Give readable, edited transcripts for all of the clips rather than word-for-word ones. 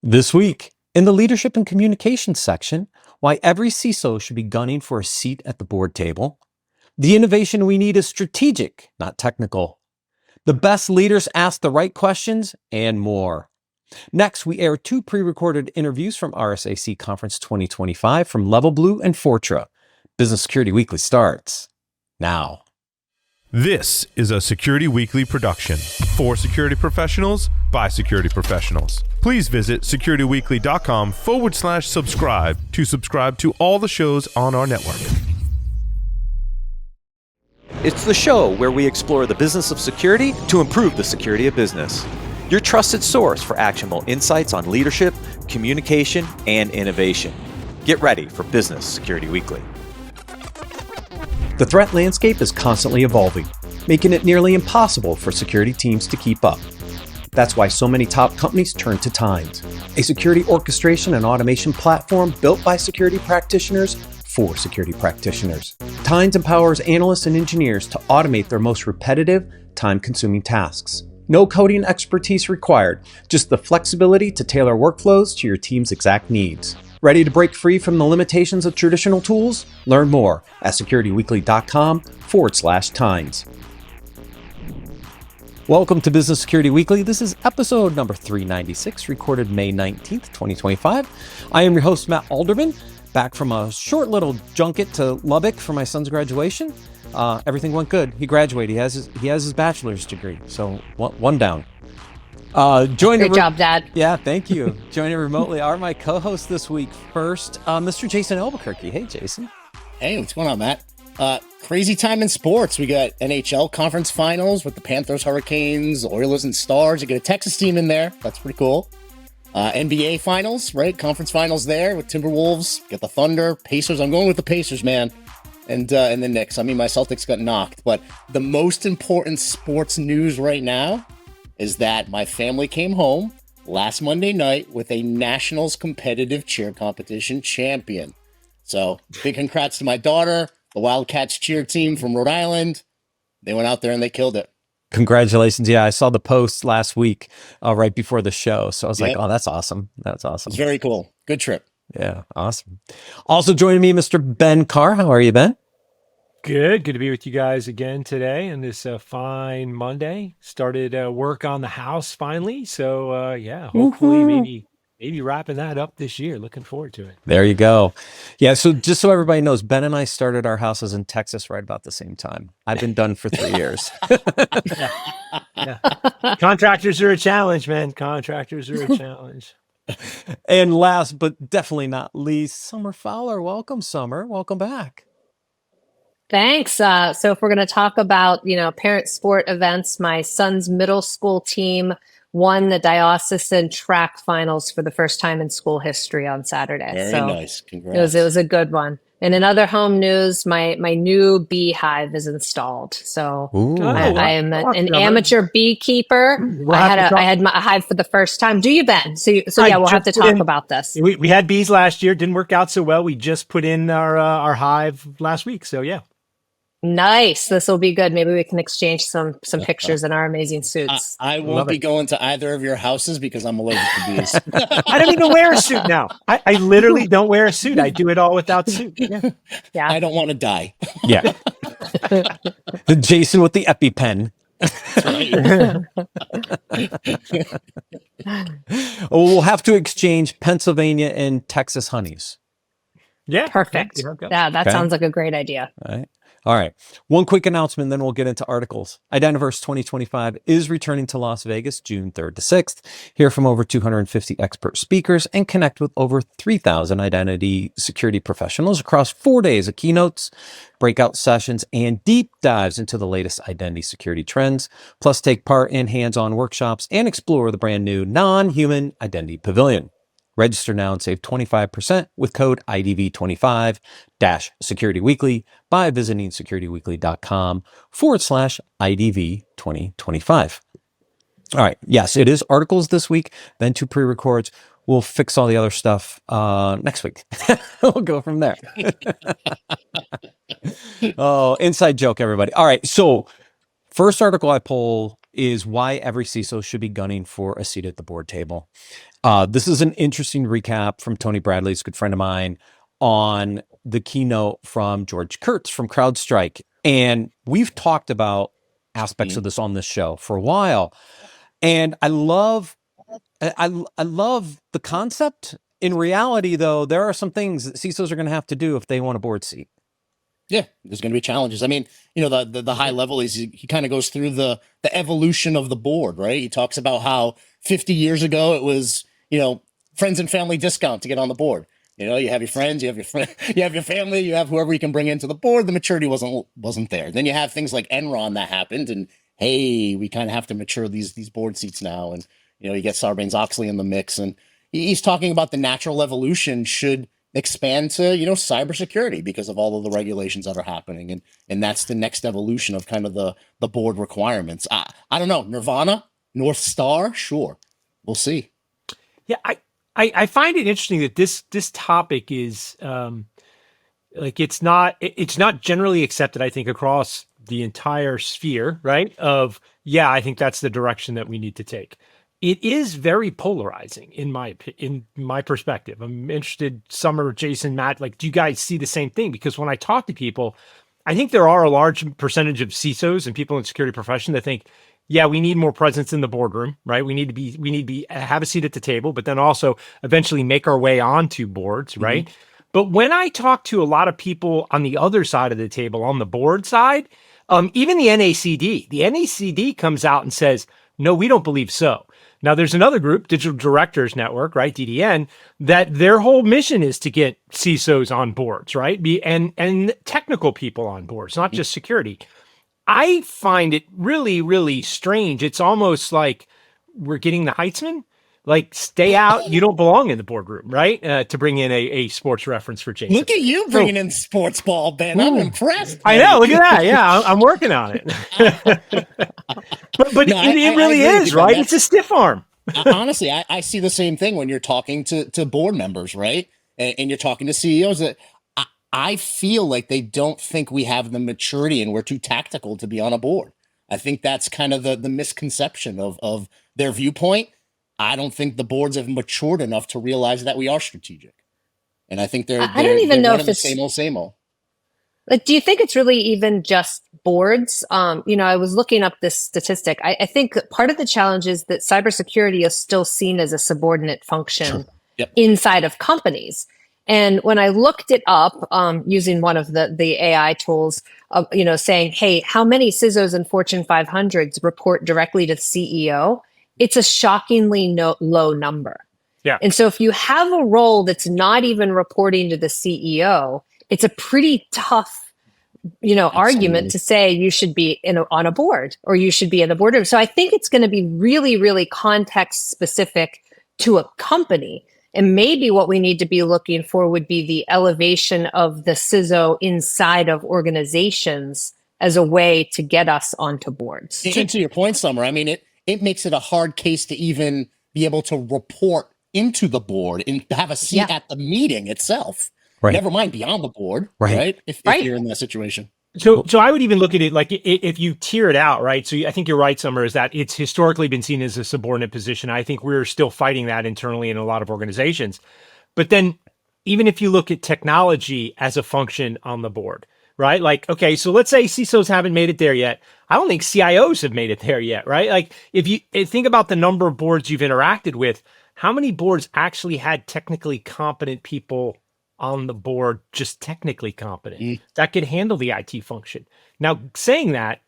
This week, in the leadership and communications section, why every CISO should be gunning for a seat at the board table. The innovation we need is strategic, not technical. The best leaders ask the right questions, and more. Next, we air 2 pre-recorded interviews from RSAC Conference 2025 from Level Blue and Fortra. Business Security Weekly starts now. This is a Security Weekly production for security professionals by security professionals. Please visit securityweekly.com/subscribe to subscribe to all the shows on our network. It's the show where we explore the business of security to improve the security of business. Your trusted source for actionable insights on leadership, communication, and innovation. Get ready for Business Security Weekly. The threat landscape is constantly evolving, making it nearly impossible for security teams to keep up. That's why so many top companies turn to Tines, a security orchestration and automation platform built by security practitioners for security practitioners. Tines empowers analysts and engineers to automate their most repetitive, time-consuming tasks. No coding expertise required, just the flexibility to tailor workflows to your team's exact needs. Ready to break free from the limitations of traditional tools? Learn more at securityweekly.com/Tines. Welcome to Business Security Weekly. This is episode number 396, recorded May 19th, 2025. I am your host, Matt Alderman, back from a short little junket to Lubbock for my son's graduation. Everything went good. He graduated. He has his bachelor's degree, so one down. Great job, Dad. Yeah, thank you. Joining remotely are my co-hosts this week. First, Mr. Jason Albuquerque. Hey, Jason. Hey, what's going on, Matt? Crazy time in sports. We got NHL conference finals with the Panthers, Hurricanes, Oilers, and Stars. You get a Texas team in there. That's pretty cool. NBA finals, right? Conference finals there with Timberwolves. Got the Thunder, Pacers. I'm going with the Pacers, man. And the Knicks. I mean, my Celtics got knocked. But the most important sports news right now is that my family came home last Monday night with a Nationals competitive cheer competition champion. So big congrats to my daughter, the Wildcats cheer team from Rhode Island. They went out there and they killed it. Congratulations. Yeah, I saw the post last week right before the show. So I was like, oh, that's awesome. That's awesome. It's very cool. Good trip. Yeah, awesome. Also joining me, Mr. Ben Carr. How are you, Ben? Good to be with you guys again today on this fine Monday. Started work on the house finally, so yeah, hopefully maybe wrapping that up this year. Looking forward to it. There you go. Yeah, so just so everybody knows, Ben and I started our houses in Texas right about the same time. I've been done for 3 years. Yeah. Contractors are a challenge, man. Contractors are a challenge. And last but definitely not least, Summer Fowler. Welcome, Summer. Welcome back. Thanks. So if we're going to talk about, parent sport events, my son's middle school team won the diocesan track finals for the first time in school history on Saturday. Very nice. It Congrats. was a good one. And in other home news, my new beehive is installed. So I am an amateur beekeeper. I had my hive for the first time. Do you, Ben? So yeah, we'll have to talk about this. We had bees last year. Didn't work out so well. We just put in our hive last week. So yeah. Nice. This will be good. Maybe we can exchange some pictures in our amazing suits. I won't be going to either of your houses because I'm allergic to bees. I don't even wear a suit now. I literally don't wear a suit. I do it all without suit. Yeah. I don't want to die. Yeah. Jason with the EpiPen. We'll have to exchange Pennsylvania and Texas honeys. Yeah. Perfect. Yeah, that sounds like a great idea. All right. One quick announcement, then we'll get into articles. Identiverse 2025 is returning to Las Vegas June 3rd to 6th. Hear from over 250 expert speakers and connect with over 3,000 identity security professionals across 4 days of keynotes, breakout sessions, and deep dives into the latest identity security trends. Plus, take part in hands-on workshops and explore the brand new non-human identity pavilion. Register now and save 25% with code IDV25-SecurityWeekly by visiting securityweekly.com/IDV2025. All right. Yes, it is articles this week, then 2 pre-records. We'll fix all the other stuff next week. We'll go from there. Oh, inside joke, everybody. All right. So first article I pull is why every CISO should be gunning for a seat at the board table. This is an interesting recap from Tony Bradley's a good friend of mine on the keynote from George Kurtz from CrowdStrike. And we've talked about aspects of this on this show for a while. And I love the concept. In reality, though, there are some things that CISOs are going to have to do if they want a board seat. Yeah, there's going to be challenges. I mean, the high level is he kind of goes through the evolution of the board, right? He talks about how 50 years ago it was, friends and family discount to get on the board. You have your friends, you have your family, you have whoever you can bring into the board. The maturity wasn't there. Then you have things like Enron that happened, and hey, we kind of have to mature these board seats now. And you get Sarbanes-Oxley in the mix, and he's talking about the natural evolution should expand to cybersecurity because of all of the regulations that are happening, and that's the next evolution of kind of the board requirements. I don't know, Nirvana, North Star, sure, we'll see. Yeah, I find it interesting that this topic is it's not generally accepted, I think, across the entire sphere, right? I think that's the direction that we need to take. It is very polarizing in my perspective. I'm interested, Summer, Jason, Matt, do you guys see the same thing? Because when I talk to people, I think there are a large percentage of CISOs and people in the security profession that think, yeah, we need more presence in the boardroom, right? We need to have a seat at the table, but then also eventually make our way onto boards, right? Mm-hmm. But when I talk to a lot of people on the other side of the table, on the board side, even the NACD comes out and says, no, we don't believe so. Now, there's another group, Digital Directors Network, right, DDN, that their whole mission is to get CISOs on boards, right, and technical people on boards, not just security. I find it really, really strange. It's almost like we're getting the Heitzman, stay out, you don't belong in the boardroom, right, to bring in a sports reference for Jason. Look at you bringing in sports ball, Ben. I'm impressed. I know, look at that. Yeah, I'm working on it. but no, it really is, right? It's a stiff arm. Honestly, I see the same thing when you're talking to board members, right? And you're talking to CEOs that I feel like they don't think we have the maturity and we're too tactical to be on a board. I think that's kind of the misconception of their viewpoint. I don't think the boards have matured enough to realize that we are strategic. And I think I don't even know if it's same old. Do you think it's really even just boards? I was looking up this statistic. I think part of the challenge is that cybersecurity is still seen as a subordinate function inside of companies. And when I looked it up using one of the AI tools, saying, hey, how many CISOs and Fortune 500s report directly to the CEO? It's a shockingly low number. Yeah. And so if you have a role that's not even reporting to the CEO, it's a pretty tough, argument to say you should be on a board or you should be in a boardroom. So I think it's going to be really, really context specific to a company. And maybe what we need to be looking for would be the elevation of the CISO inside of organizations as a way to get us onto boards. And to your point, Summer, I mean, it makes it a hard case to even be able to report into the board and have a seat at the meeting itself. Right. Never mind beyond the board, right? If you're in that situation. So I would even look at it if you tier it out, right? So I think you're right, Summer, is that it's historically been seen as a subordinate position. I think we're still fighting that internally in a lot of organizations. But then even if you look at technology as a function on the board, right? Okay, so let's say CISOs haven't made it there yet. I don't think CIOs have made it there yet, right? If you think about the number of boards you've interacted with, how many boards actually had technically competent people on the board, just technically competent, that could handle the IT function? Now, saying that,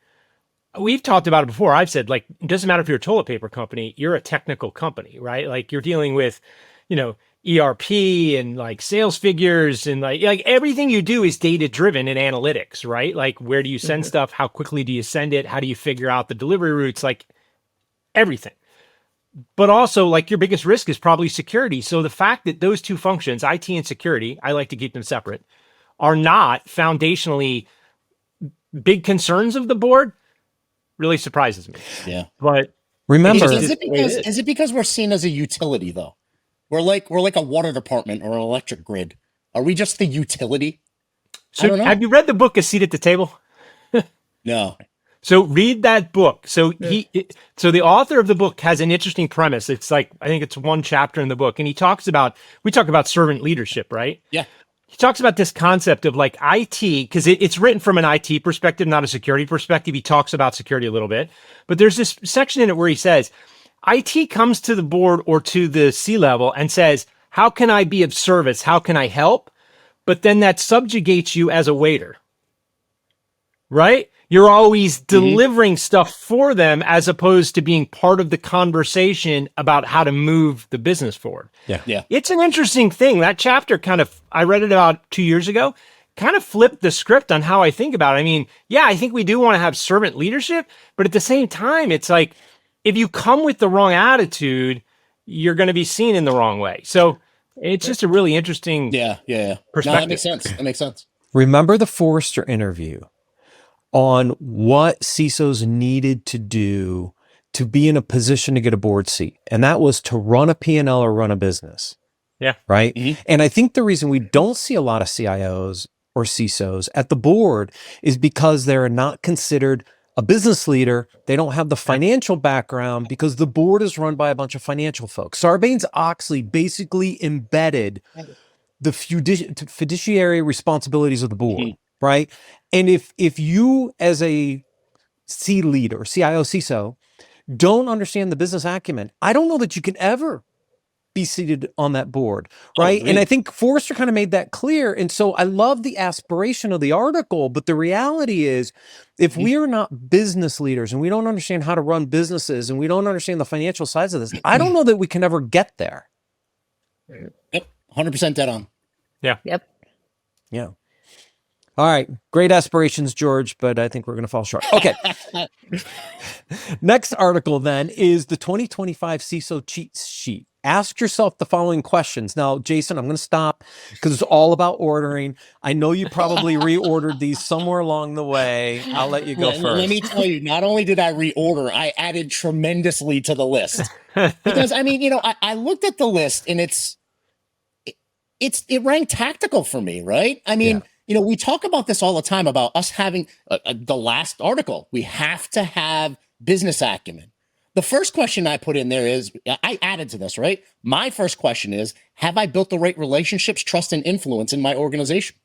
we've talked about it before. I've said, it doesn't matter if you're a toilet paper company, you're a technical company, right? You're dealing with, ERP and sales figures and everything you do is data driven and analytics, right? Where do you send stuff? How quickly do you send it? How do you figure out the delivery routes? Everything. But also, your biggest risk is probably security. So the fact that those two functions, IT and security, I like to keep them separate, are not foundationally big concerns of the board really surprises me. Yeah. But remember, is it because we're seen as a utility though? We're like a water department or an electric grid. Are we just the utility? So have you read the book A Seat at the Table? No. So read that book. So so the author of the book has an interesting premise. It's like, I think it's one chapter in the book. And we talk about servant leadership, right? Yeah. He talks about this concept of like IT, because it's written from an IT perspective, not a security perspective. He talks about security a little bit, but there's this section in it where he says, IT comes to the board or to the C-level and says, how can I be of service? How can I help? But then that subjugates you as a waiter, right? You're always delivering stuff for them as opposed to being part of the conversation about how to move the business forward. Yeah. It's an interesting thing. That chapter I read it about 2 years ago, kind of flipped the script on how I think about it. I mean, yeah, I think we do want to have servant leadership, but at the same time, it's like, if you come with the wrong attitude, you're going to be seen in the wrong way. So it's just a really interesting perspective. No, that makes sense. Remember the Forrester interview on what CISOs needed to do to be in a position to get a board seat. And that was to run a P&L or run a business. Yeah. Right. Mm-hmm. And I think the reason we don't see a lot of CIOs or CISOs at the board is because they're not considered a business leader. They don't have the financial background because the board is run by a bunch of financial folks. Sarbanes-Oxley basically embedded the fiduciary responsibilities of the board, right? And if you as a C leader, CIO, CISO, don't understand the business acumen, I don't know that you can ever be seated on that board, right? And I think Forrester kind of made that clear. And so I love the aspiration of the article, but the reality is, if we are not business leaders and we don't understand how to run businesses and we don't understand the financial sides of this, I don't know that we can ever get there. Yep, 100% dead on. Yeah. Yep. Yeah. All right. Great aspirations, George, but I think we're going to fall short. Okay. Next article then is the 2025 CISO cheat sheet. Ask yourself the following questions. Now, Jason, I'm going to stop because it's all about ordering. I know you probably reordered these somewhere along the way. I'll let you go first. Let me tell you, not only did I reorder, I added tremendously to the list. Because, I mean, I looked at the list and it ranked tactical for me, right? I mean, we talk about this all the time about us having the last article. We have to have business acumen. The first question I put in there is, I added to this, right? My first question is, have I built the right relationships, trust, and influence in my organization?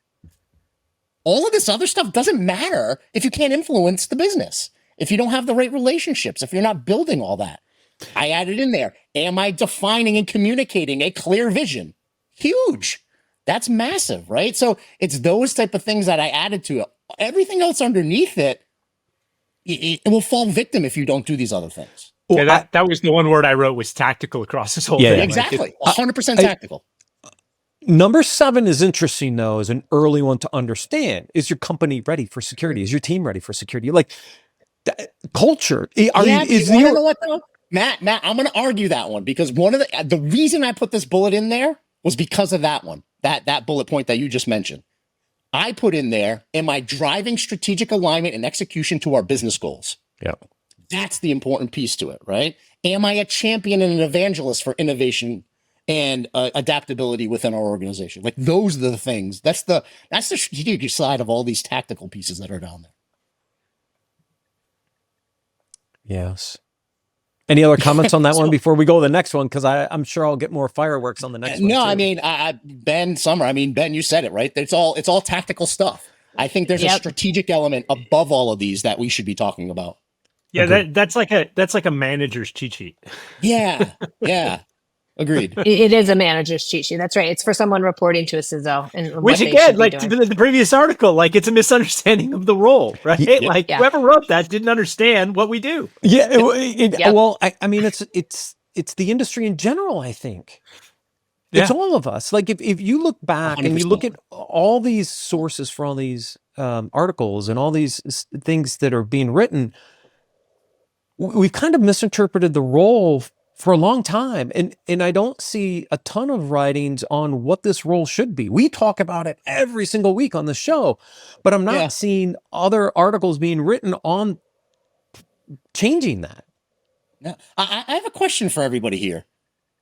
All of this other stuff doesn't matter if you can't influence the business, if you don't have the right relationships, if you're not building all that. I added in there, am I defining and communicating a clear vision? Huge. That's massive, right? So it's those type of things that I added to it. Everything else underneath it will fall victim if you don't do these other things. Yeah, that was the one word I wrote was tactical across this whole thing. Exactly. 100% tactical. Number 7 is interesting, though, is an early one to understand. Is your company ready for security? Is your team ready for security? Like culture. You know what, though? Matt, I'm going to argue that one because one of the reason I put this bullet in there was because of that one, that bullet point that you just mentioned. I put in there, am I driving strategic alignment and execution to our business goals? Yeah. That's the important piece to it, right? Am I a champion and an evangelist for innovation and adaptability within our organization? Like those are the things. That's the strategic side of all these tactical pieces that are down there. Yes. Any other comments on that one before we go to the next one? Because I'm sure I'll get more fireworks on the next one. No, I mean, Ben Summer. Ben, you said it, right? It's all tactical stuff. I think there's a strategic element above all of these that we should be talking about. Yeah, that's like a manager's cheat sheet. Yeah. Agreed. It is a manager's cheat sheet. That's right. It's for someone reporting to a CISO. And which again, like the previous article, like it's a misunderstanding of the role, right? Whoever wrote that didn't understand what we do. Yeah. Well, I mean, it's the industry in general, I think. It's all of us. Like if you look back 100%. And you look at all these sources for all these articles and all these things that are being written, we've kind of misinterpreted the role for a long time. And I don't see a ton of writings on what this role should be. We talk about it every single week on the show, but I'm not seeing other articles being written on changing that. Now, I have a question for everybody here.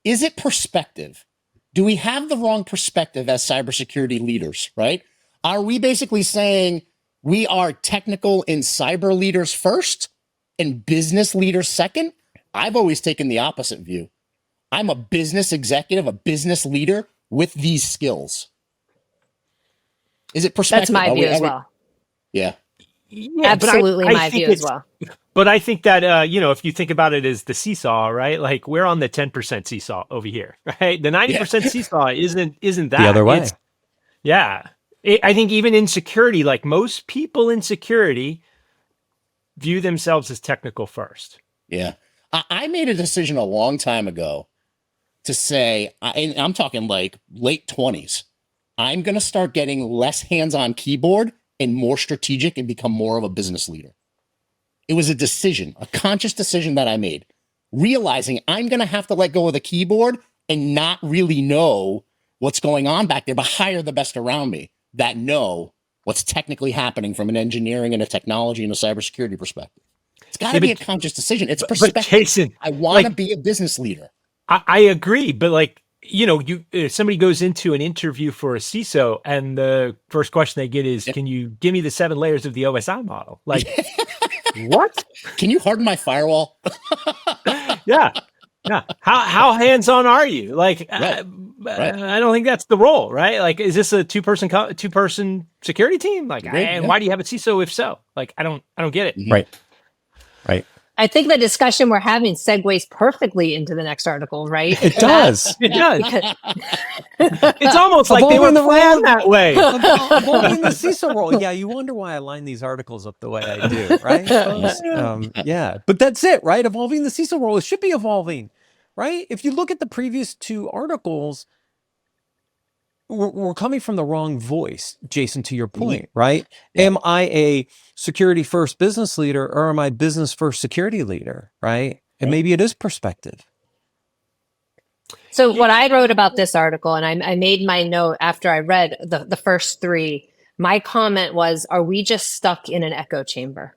Is it perspective? Do we have the wrong perspective as cybersecurity leaders, right? Are we basically saying we are technical and cyber leaders first and business leaders second. I've always taken the opposite view. I'm a business executive, a business leader with these skills. Is it perspective? That's my view as well. Yeah. Yeah, absolutely my view as well. But I think that, if you think about it as the seesaw, right? Like we're on the 10% seesaw over here, right? The 90% seesaw isn't that. The other way. I think even in security, like most people in security view themselves as technical first. Yeah. I made a decision a long time ago to say, and I'm talking like late 20s, I'm going to start getting less hands-on keyboard and more strategic and become more of a business leader. It was a decision, a conscious decision that I made, realizing I'm going to have to let go of the keyboard and not really know what's going on back there, but hire the best around me that know what's technically happening from an engineering and a technology and a cybersecurity perspective. It's got to be a conscious decision. It's perspective. But Jason, I want to be a business leader. I agree, but like, somebody goes into an interview for a CISO and the first question they get is, can you give me the 7 layers of the OSI model? Like, what? Can you harden my firewall? Yeah. How hands-on are you? Like, right. I don't think that's the role, right? Like, is this a two-person security team? Like, and why do you have a CISO if so? Like, I don't get it. Mm-hmm. Right. I think the discussion we're having segues perfectly into the next article, right? It does. It does. It's almost like they were planned that way. Evolving the CISO role. Yeah, you wonder why I line these articles up the way I do, right? Yeah, but that's it, right? Evolving the CISO role. It should be evolving, right? If you look at the previous 2 articles, we're coming from the wrong voice, Jason, to your point, right? Yeah. Am I a security first business leader or am I business first security leader, right? And maybe it is perspective. So what I wrote about this article, and I made my note after I read the first 3, my comment was, are we just stuck in an echo chamber?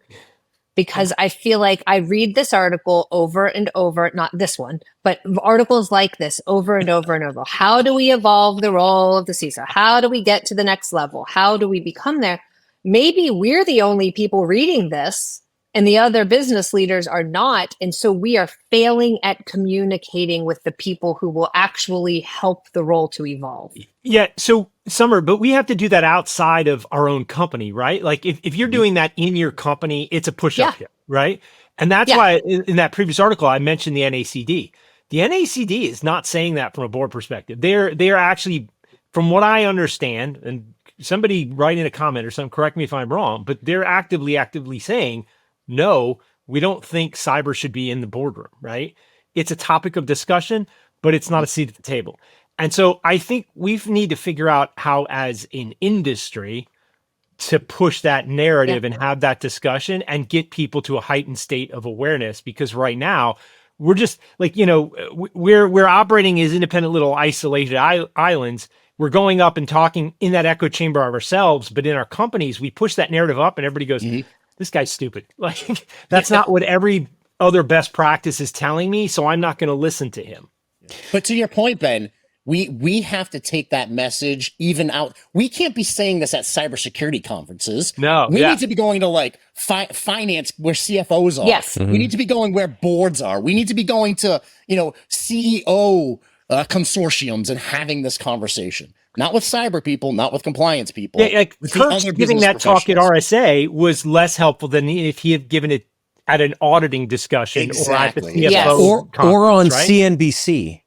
Because I feel like I read this article over and over, not this one, but articles like this over and over and over. How do we evolve the role of the CISO? How do we get to the next level? How do we become there? Maybe we're the only people reading this and the other business leaders are not. And so we are failing at communicating with the people who will actually help the role to evolve. Yeah. So Summer, but we have to do that outside of our own company, right? Like if you're doing that in your company, it's a push up here, right? And that's why in that previous article, I mentioned the NACD. The NACD is not saying that from a board perspective. They're actually, from what I understand, and somebody write in a comment or something, correct me if I'm wrong, but they're actively saying, no, we don't think cyber should be in the boardroom, right? It's a topic of discussion, but it's not a seat at the table. And so I think we need to figure out how, as an industry, to push that narrative and have that discussion and get people to a heightened state of awareness. Because right now, we're just like, we're operating as independent little isolated islands. We're going up and talking in that echo chamber of ourselves, but in our companies, we push that narrative up and everybody goes, this guy's stupid. Like, that's not what every other best practice is telling me, so I'm not going to listen to him. But to your point, Ben, we have to take that message even out. We can't be saying this at cybersecurity conferences. No, we need to be going to like finance where CFOs are. Yes. We need to be going where boards are. We need to be going to, CEO consortiums and having this conversation. Not with cyber people, not with compliance people. Yeah, like Kirk's giving that talk at RSA was less helpful than if he had given it at an auditing discussion or at the CFO or on right? CNBC.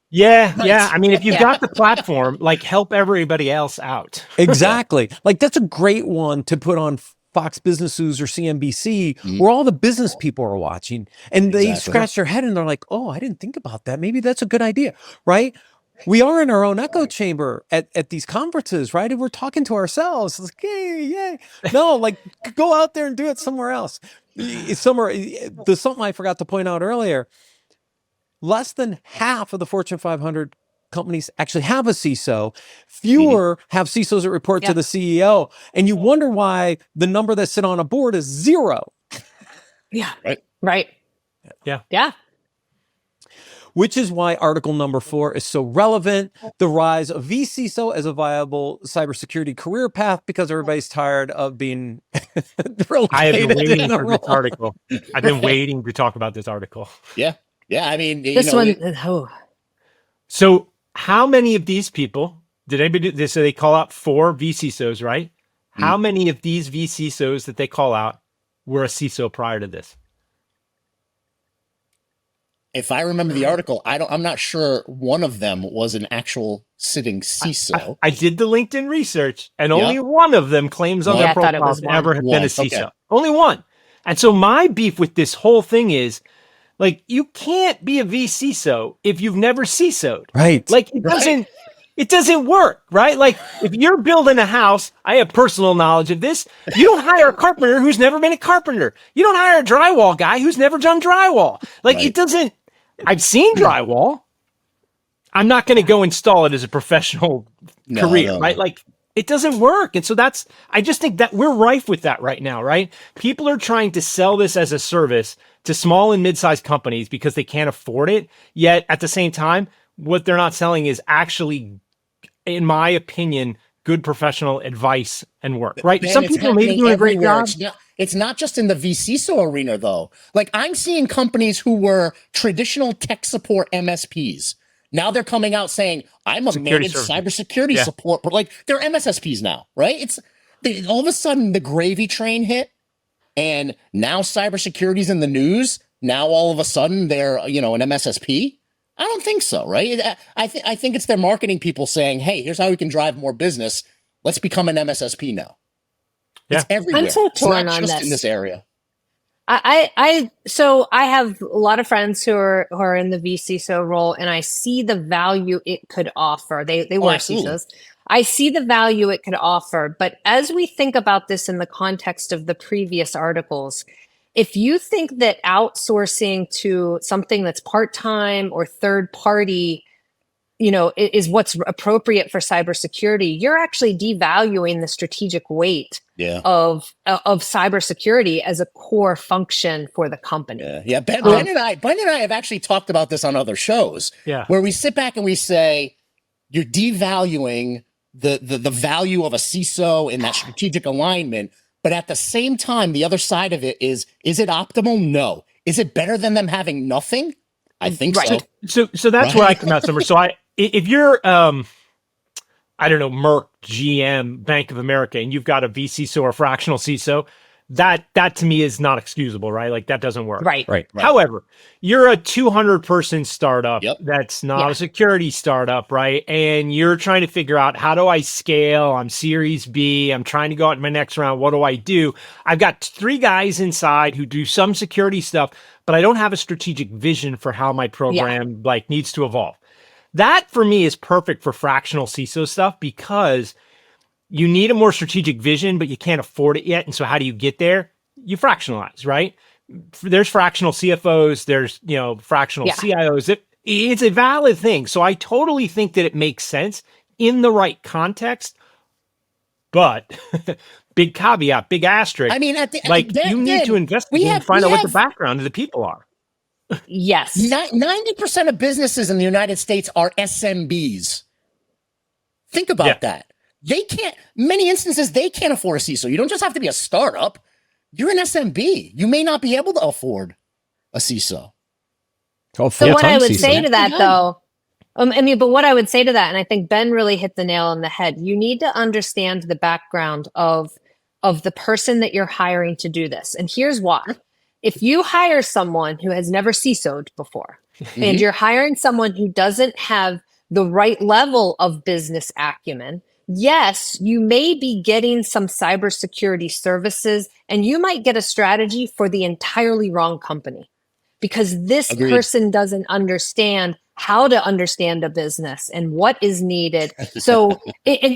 Yeah. I mean, if you've got the platform, like help everybody else out. Exactly. Like that's a great one to put on Fox Business News or CNBC where all the business people are watching and they scratch their head and they're like, oh, I didn't think about that. Maybe that's a good idea, right? We are in our own echo chamber at these conferences, right? And we're talking to ourselves. It's like, yay. No, like go out there and do it somewhere else. There's something I forgot to point out earlier. Less than half of the Fortune 500 companies actually have a CISO. Fewer have CISOs that report to the CEO. And you wonder why the number that sit on a board is 0. Yeah. Right. Yeah. Yeah. which is why article number 4 is so relevant. The rise of vCISO as a viable cybersecurity career path, because everybody's tired of being I have been waiting for this article. I've been waiting to talk about this article. Yeah. I mean, this one. So how many of these people did anybody do this? So they call out 4 vCISOs, right? How many of these vCISOs that they call out were a CISO prior to this? If I remember the article, I'm not sure one of them was an actual sitting CISO. I did the LinkedIn research, and only one of them claims on their profile to ever have been a CISO. Okay. Only one. And so my beef with this whole thing is, like, you can't be a vCISO if you've never CISO'd. Right. Like, it doesn't work, right? Like, if you're building a house, I have personal knowledge of this. You don't hire a carpenter who's never been a carpenter. You don't hire a drywall guy who's never done drywall. Like, it doesn't. I've seen drywall. I'm not going to go install it as a professional career, right? Like, it doesn't work. And so I just think that we're rife with that right now, right? People are trying to sell this as a service to small and mid-sized companies because they can't afford it. Yet at the same time, what they're not selling is actually, in my opinion, good professional advice and work, right? Ben, some people may be doing a great job. It's not just in the vCISO arena, though. Like, I'm seeing companies who were traditional tech support MSPs. Now they're coming out saying, I'm a managed cybersecurity support, but like, they're MSSPs now, right? All of a sudden the gravy train hit, and now cybersecurity's in the news. Now all of a sudden they're, an MSSP. I don't think so, right? I think it's their marketing people saying, hey, here's how we can drive more business. Let's become an MSSP now. Yeah. It's everywhere. I'm so torn on this. In this area. So I have a lot of friends who are in the vCISO role, and I see the value it could offer. They were CISOs. I see the value it could offer. But as we think about this in the context of the previous articles, if you think that outsourcing to something that's part-time or third party, is what's appropriate for cybersecurity, you're actually devaluing the strategic weight of cybersecurity as a core function for the company. Yeah. Ben and I have actually talked about this on other shows. Yeah. Where we sit back and we say, you're devaluing the value of a CISO in that strategic alignment. But at the same time, the other side of it is it optimal? No. Is it better than them having nothing? I think so. So that's where I come out, Summer. So if you're, I don't know, Merck, GM, Bank of America, and you've got a vCISO or fractional CISO, that to me is not excusable, right? Like, that doesn't work. Right. However, you're a 200-person startup that's not a security startup, right? And you're trying to figure out, how do I scale? I'm Series B. I'm trying to go out in my next round. What do I do? I've got 3 guys inside who do some security stuff, but I don't have a strategic vision for how my program needs to evolve. That, for me, is perfect for fractional CISO stuff, because you need a more strategic vision, but you can't afford it yet. And so how do you get there? You fractionalize, right? There's fractional CFOs, there's, fractional CIOs. It's a valid thing. So I totally think that it makes sense in the right context, but big caveat, big asterisk. I mean, you need to investigate and find out what the background of the people are. Yes. 90% of businesses in the United States are SMBs. Think about that. Many instances, they can't afford a CISO. You don't just have to be a startup. You're an SMB. You may not be able to afford a CISO. So what I would say to that, though, but what I would say to that, and I think Ben really hit the nail on the head, you need to understand the background of the person that you're hiring to do this. And here's why. If you hire someone who has never CISO'd before, and you're hiring someone who doesn't have the right level of business acumen, yes, you may be getting some cybersecurity services, and you might get a strategy for the entirely wrong company, because this person doesn't understand how to understand a business and what is needed. So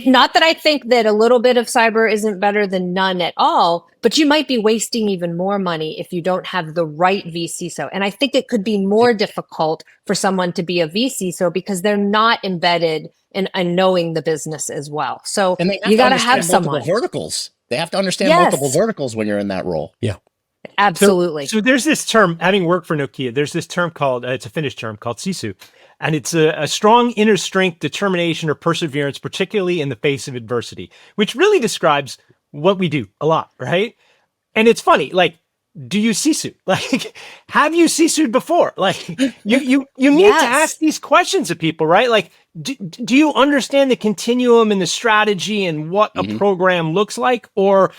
not that I think that a little bit of cyber isn't better than none at all, but you might be wasting even more money if you don't have the right vCISO. And I think it could be more difficult for someone to be a vCISO because they're not embedded in knowing the business as well. So you got to have someone. Verticals. They have to understand multiple verticals when you're in that role. Yeah. Absolutely. So there's this term, having worked for Nokia, there's this term called, it's a Finnish term called sisu. And it's a strong inner strength, determination, or perseverance, particularly in the face of adversity, which really describes what we do a lot, right? And it's funny, like, do you sisu? Like, have you sisu'd before? Like, you need to ask these questions of people, right? Like, do you understand the continuum and the strategy and what a program looks like? Or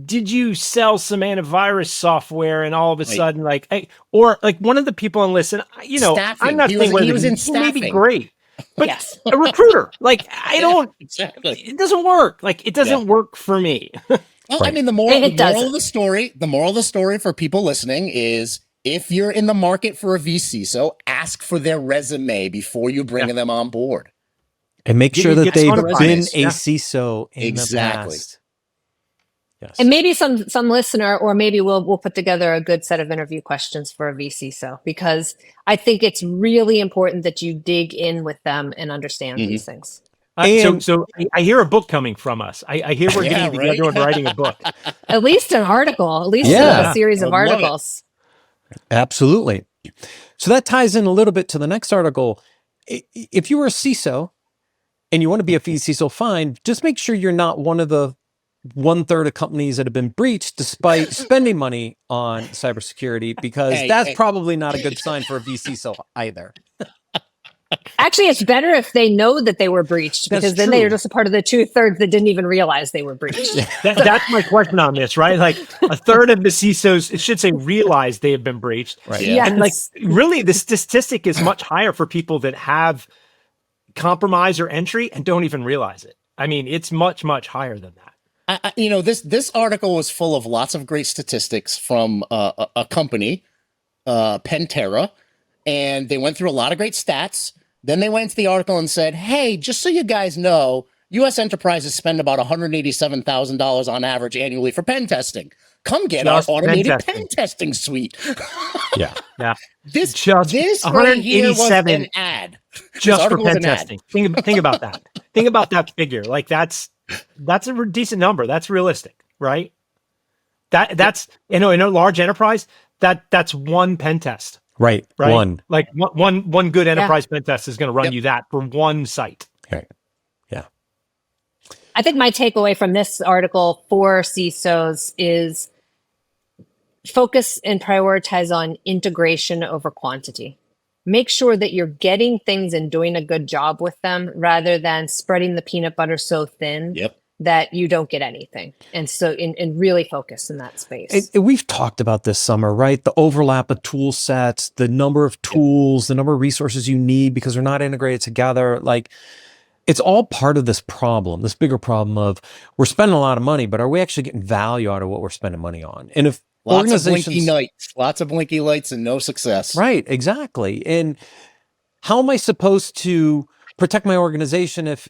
did you sell some antivirus software and all of a sudden, like, hey, or like one of the on the list, and staffing. I'm not saying whether he was in staffing. Maybe great, but a recruiter, like, I don't, exactly. It doesn't work. Like, it doesn't work for me. Well, I mean, the moral of the story for people listening is, if you're in the market for a vCISO, ask for their resume before you bring them on board. And make sure that they've been a Yeah. CISO in the past. Yes. And maybe some listener, or maybe we'll put together a good set of interview questions for a vCISO, because I think it's really important that you dig in with them and understand these things. So I hear a book coming from us. I hear we're getting together and writing a book. At least an article, at least a series of articles. Absolutely. So that ties in a little bit to the next article. If you were a CISO and you want to be a vCISO, fine. Just make sure you're not one of the 1/3 of companies that have been breached despite spending money on cybersecurity, because that's probably not a good sign for a vCISO either. Actually, it's better if they know that they were breached, because then they are just a part of the 2/3 that didn't even realize they were breached. That's my question on this, right? Like, a third of the CISOs, it should say, realize they have been breached. Right. Yeah. And like, really, the statistic is much higher for people that have compromise or entry and don't even realize it. I mean, it's much, much higher than that. This article was full of lots of great statistics from a company, Pantera, and they went through a lot of great stats. Then they went into the article and said, hey, just so you guys know, U.S. enterprises spend about $187,000 on average annually for pen testing. Come get our automated pen testing suite. Yeah. This right here was an ad. Just for pen testing. Think about that. Think about that figure. Like, that's a decent number. That's realistic, right? That's in a large enterprise, that's one pen test. Right. One. Like one good enterprise pen test is going to run you that for one site. Right. Yeah. I think my takeaway from this article for CISOs is focus and prioritize on integration over quantity. Make sure that you're getting things and doing a good job with them, rather than spreading the peanut butter so thin that you don't get anything. And so and really focus in that space. We've talked about this summer, right? The overlap of tool sets, the number of tools, the number of resources you need because they're not integrated together. Like, it's all part of this problem, this bigger problem of, we're spending a lot of money, but are we actually getting value out of what we're spending money on? And if lots of blinky lights and no success. Right, exactly. And how am I supposed to protect my organization if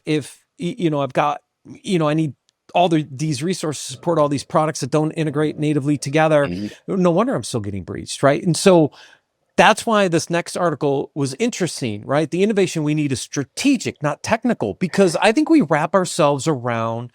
I've got, I need all these resources to support all these products that don't integrate natively together? No wonder I'm still getting breached, right? And so that's why this next article was interesting, right? The innovation we need is strategic, not technical, because I think we wrap ourselves around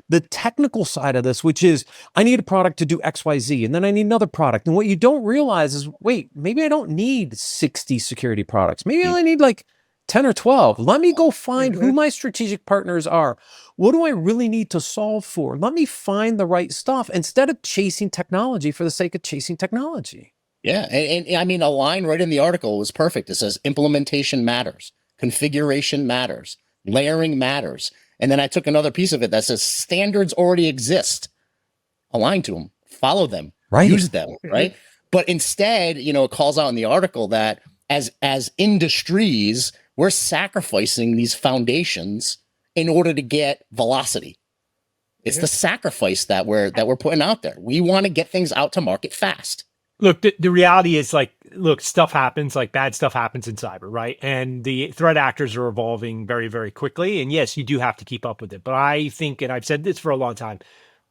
the technical side of this, which is, I need a product to do X, Y, Z, and then I need another product. And what you don't realize is, wait, maybe I don't need 60 security products. Maybe I only need like 10 or 12. Let me go find who my strategic partners are. What do I really need to solve for? Let me find the right stuff instead of chasing technology for the sake of chasing technology. Yeah. And I mean, a line right in the article was perfect. It says implementation matters, configuration matters, layering matters. And then I took another piece of it that says standards already exist. Align to them, follow them, use them, right? But instead, it calls out in the article that as industries, we're sacrificing these foundations in order to get velocity. It's the sacrifice that we're putting out there. We want to get things out to market fast. Look, the reality is, like, stuff happens, like bad stuff happens in cyber, right? And the threat actors are evolving very, very quickly. And yes, you do have to keep up with it. But I think, and I've said this for a long time,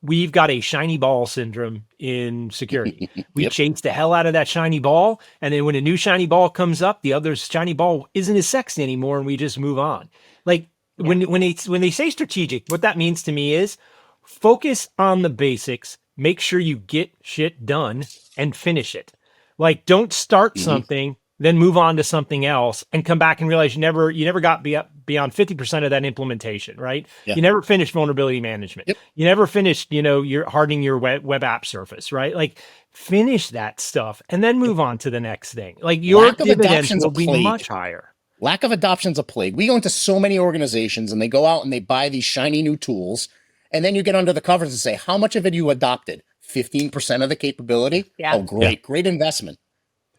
we've got a shiny ball syndrome in security. We chase the hell out of that shiny ball. And then when a new shiny ball comes up, the other shiny ball isn't as sexy anymore. And we just move on. Like, when they say strategic, what that means to me is focus on the basics. make sure you get shit done and finish it. Like, don't start something, then move on to something else and come back and realize you never got beyond 50% of that implementation, right? Yeah. You never finished vulnerability management. Yep. You never finished, your hardening your web app surface, right? Like, finish that stuff and then move on to the next thing. Like, your dividends will be much higher. Lack of adoption's a plague. We go into so many organizations and they go out and they buy these shiny new tools. And then you get under the covers and say, how much of it you adopted? 15% of the capability? Yeah. Oh, great. Great investment.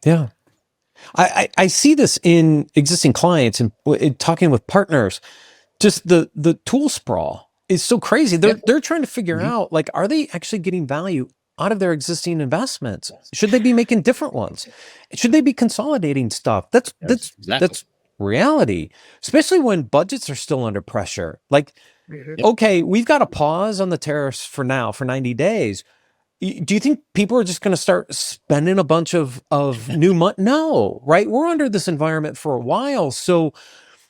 Yeah. I see this in existing clients and talking with partners. Just the tool sprawl is so crazy. They're trying to figure out, like, are they actually getting value out of their existing investments? Should they be making different ones? Should they be consolidating stuff? That's reality, especially when budgets are still under pressure. Like, okay, we've got a pause on the tariffs for now, for 90 days. Do you think people are just going to start spending a bunch of new money? No, right? We're under this environment for a while. So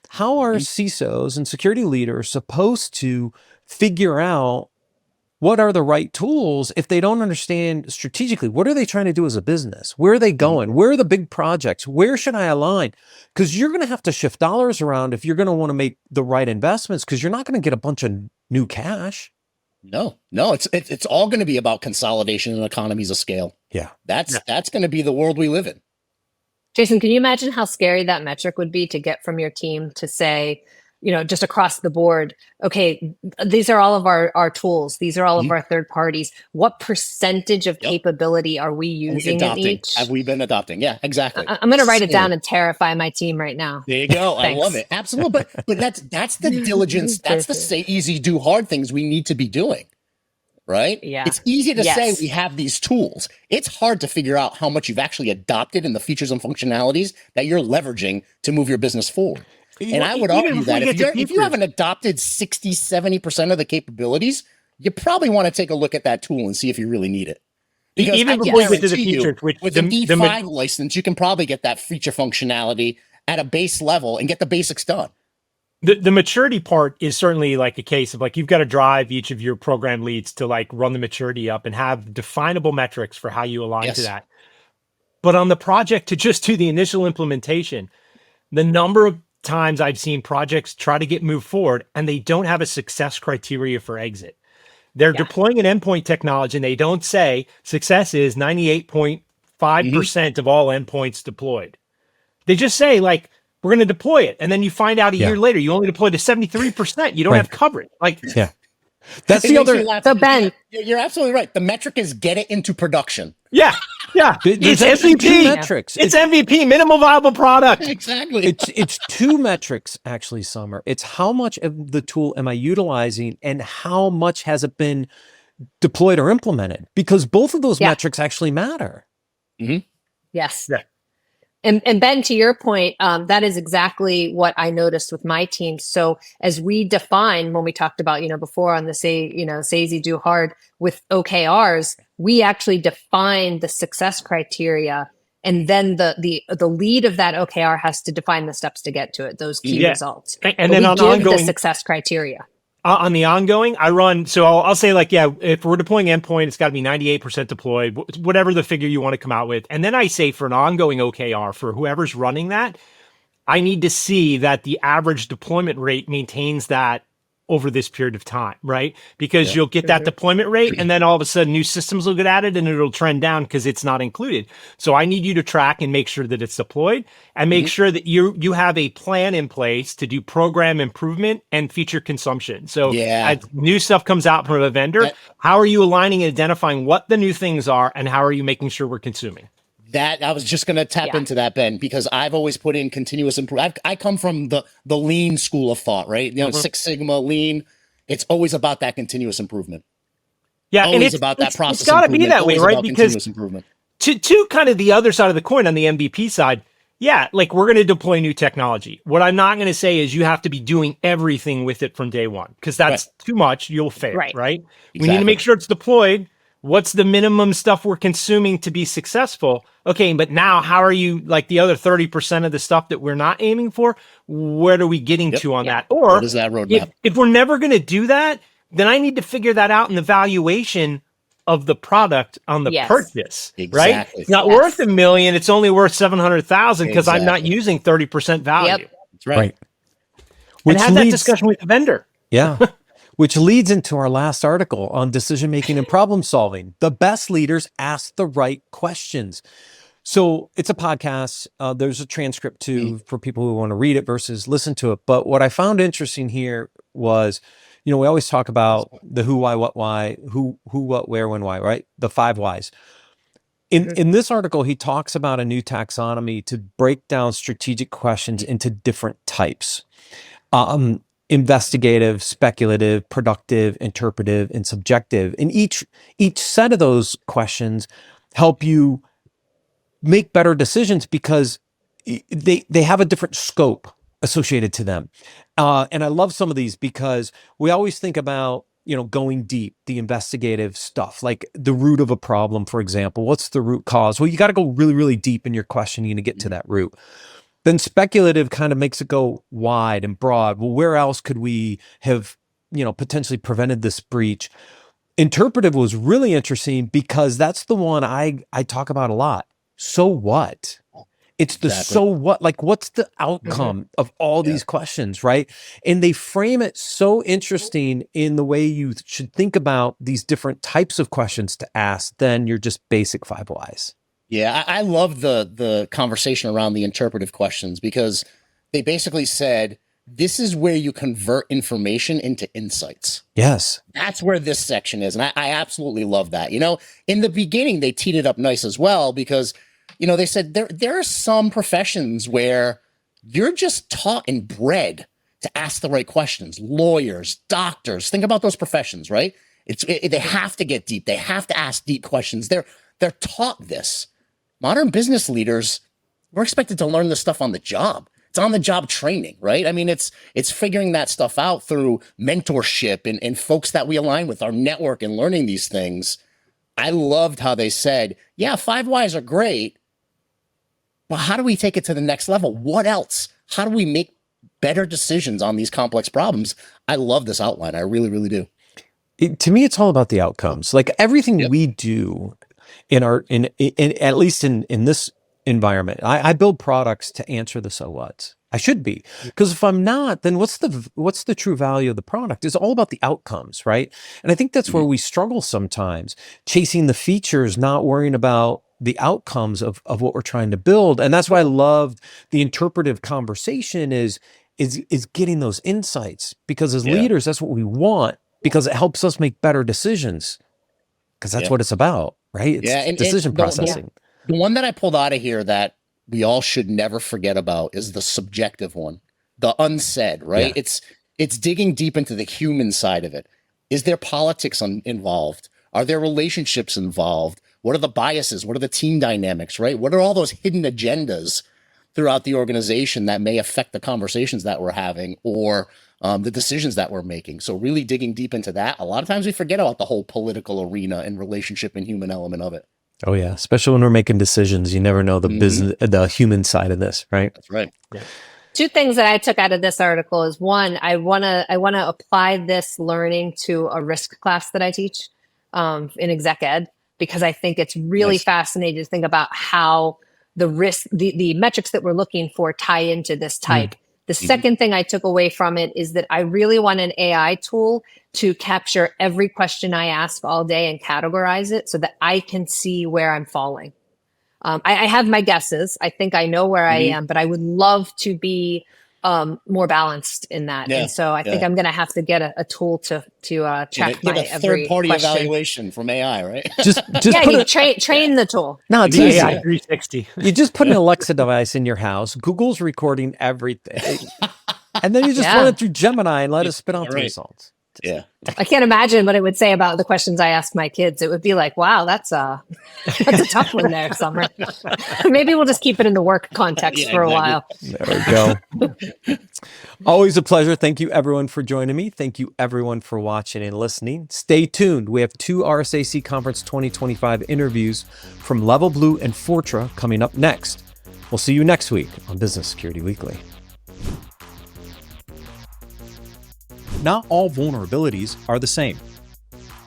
how are CISOs and security leaders supposed to figure out what are the right tools if they don't understand strategically? What are they trying to do as a business? Where are they going? Where are the big projects? Where should I align? Because you're going to have to shift dollars around if you're going to want to make the right investments, because you're not going to get a bunch of new cash. No, it's all going to be about consolidation and economies of scale. Yeah. That's going to be the world we live in. Jason, can you imagine how scary that metric would be to get from your team to say, just across the board, okay, these are all of our tools. These are all of our third parties. What percentage of capability are we using in each? Have we been adopting? Yeah, exactly. I'm going to write it down and terrify my team right now. There you go. I love it. Absolutely. But that's the diligence. That's the say easy, do hard things we need to be doing. Right? Yeah. It's easy to say we have these tools. It's hard to figure out how much you've actually adopted in the features and functionalities that you're leveraging to move your business forward. And I would argue that if you haven't adopted 60, 70% of the capabilities, you probably want to take a look at that tool and see if you really need it. Because even before you get to the features, with an E5 license, you can probably get that feature functionality at a base level and get the basics done. The maturity part is certainly like a case of, like, you've got to drive each of your program leads to, like, run the maturity up and have definable metrics for how you align to that. But on the project to just do the initial implementation, the number of times I've seen projects try to get moved forward and they don't have a success criteria for exit. They're deploying an endpoint technology and they don't say success is 98.5% of all endpoints deployed. They just say, like, we're going to deploy it. And then you find out a year later, you only deployed to 73%. You don't have coverage. Like, that's the other. So Ben, you're absolutely right. The metric is get it into production. Yeah. It's MVP metrics. It's MVP, minimal viable product. Exactly. It's two metrics, actually, Summer. It's how much of the tool am I utilizing and how much has it been deployed or implemented? Because both of those metrics actually matter. Yes. Yeah. And Ben, to your point, that is exactly what I noticed with my team. So as we define, when we talked about, before on the say easy, do hard with OKRs, we actually define the success criteria. And then the lead of that OKR has to define the steps to get to it, those key results. And then on ongoing the success criteria. On the ongoing, I run, so I'll say, like, if we're deploying endpoint, it's got to be 98% deployed, whatever the figure you want to come out with. And then I say for an ongoing OKR, for whoever's running that, I need to see that the average deployment rate maintains that over this period of time, right? Because you'll get that deployment rate and then all of a sudden new systems will get added and it'll trend down because it's not included. So I need you to track and make sure that it's deployed and make sure that you have a plan in place to do program improvement and feature consumption. So as new stuff comes out from a vendor, how are you aligning and identifying what the new things are and how are you making sure we're consuming? That I was just going to tap into that, Ben, because I've always put in continuous improvement. I come from the lean school of thought, right? Six Sigma, lean. It's always about that continuous improvement. Yeah, always and it's about that process. It's got to be that way, right? Because improvement. To kind of the other side of the coin on the MVP side, like, we're going to deploy new technology. What I'm not going to say is you have to be doing everything with it from day one, because that's too much. You'll fail, right? Exactly. We need to make sure it's deployed. What's the minimum stuff we're consuming to be successful? Okay, but now how are you, like, the other 30% of the stuff that we're not aiming for? Where are we getting to on that? Or what is that roadmap? If we're never going to do that, then I need to figure that out in the valuation of the product on the purchase, right? Exactly. It's not worth $1 million. It's only worth 700,000 because I'm not Exactly. using 30% value. That's right. And have that discussion with the vendor. Yeah. Which leads into our last article on decision making and problem solving. The best leaders ask the right questions. So it's a podcast. There's a transcript too for people who want to read it versus listen to it. But what I found interesting here was, we always talk about the who, why, what, why, who, what, where, when, why, right? The 5 whys. In this article, he talks about a new taxonomy to break down strategic questions into different types. Investigative, speculative, productive, interpretive, and subjective. And each set of those questions help you make better decisions because they have a different scope associated to them. And I love some of these because we always think about, going deep, the investigative stuff, like the root of a problem, for example. What's the root cause? Well, you got to go really, really deep in your questioning to get to that root. Then speculative kind of makes it go wide and broad. Well, where else could we have, potentially prevented this breach? Interpretive was really interesting because that's the one I talk about a lot. So what? It's the so what, like what's the outcome of all these questions, right? And they frame it so interesting in the way you should think about these different types of questions to ask than your just basic 5 whys. Yeah, I love the conversation around the interpretive questions because they basically said, this is where you convert information into insights. Yes. That's where this section is. And I absolutely love that. In the beginning, they teed it up nice as well because, they said there are some professions where you're just taught and bred to ask the right questions. Lawyers, doctors, think about those professions, right? They have to get deep. They have to ask deep questions. They're taught this. Modern business leaders, we're expected to learn this stuff on the job. It's on the job training, right? I mean, it's figuring that stuff out through mentorship and folks that we align with, our network, and learning these things. I loved how they said, 5 whys are great, but how do we take it to the next level? What else? How do we make better decisions on these complex problems? I love this outline. I really, really do. To me, it's all about the outcomes. Like everything we do in at least in this environment, I build products to answer the so what's. I should be, because if I'm not, then what's the true value of the product? It's all about the outcomes, right? And I think that's where we struggle sometimes, chasing the features, not worrying about the outcomes of what we're trying to build. And that's why I loved the interpretive conversation is getting those insights, because as leaders, that's what we want, because it helps us make better decisions, because that's what it's about, right? It's decision processing. The one that I pulled out of here that we all should never forget about is the subjective one, the unsaid, right? Yeah. It's digging deep into the human side of it. Is there politics involved? Are there relationships involved? What are the biases? What are the team dynamics, right? What are all those hidden agendas throughout the organization that may affect the conversations that we're having or the decisions that we're making? So really digging deep into that. A lot of times we forget about the whole political arena and relationship and human element of it. Oh yeah, especially when we're making decisions, you never know the business, the human side of this, right? That's right. Yeah. 2 things that I took out of this article is, one, I wanna apply this learning to a risk class that I teach in exec ed, because I think it's really fascinating to think about how the risk, the metrics that we're looking for tie into this type. The second thing I took away from it is that I really want an AI tool to capture every question I ask all day and categorize it so that I can see where I'm falling. I have my guesses. I think I know where I am, but I would love to be more balanced in that. Yeah, and so I think I'm going to have to get a tool to track my every third-party question. Evaluation from AI, right? Just train the tool. No, it's easy. AI 360. You just put an Alexa device in your house. Google's recording everything, and then you just run it through Gemini and let it spit out the results. Yeah. I can't imagine what it would say about the questions I ask my kids. It would be like, wow, that's a tough one there, Summer. Maybe we'll just keep it in the work context for a while. There we go. Always a pleasure. Thank you, everyone, for joining me. Thank you, everyone, for watching and listening. Stay tuned. We have 2 RSAC Conference 2025 interviews from Level Blue and Fortra coming up next. We'll see you next week on Business Security Weekly. Not all vulnerabilities are the same.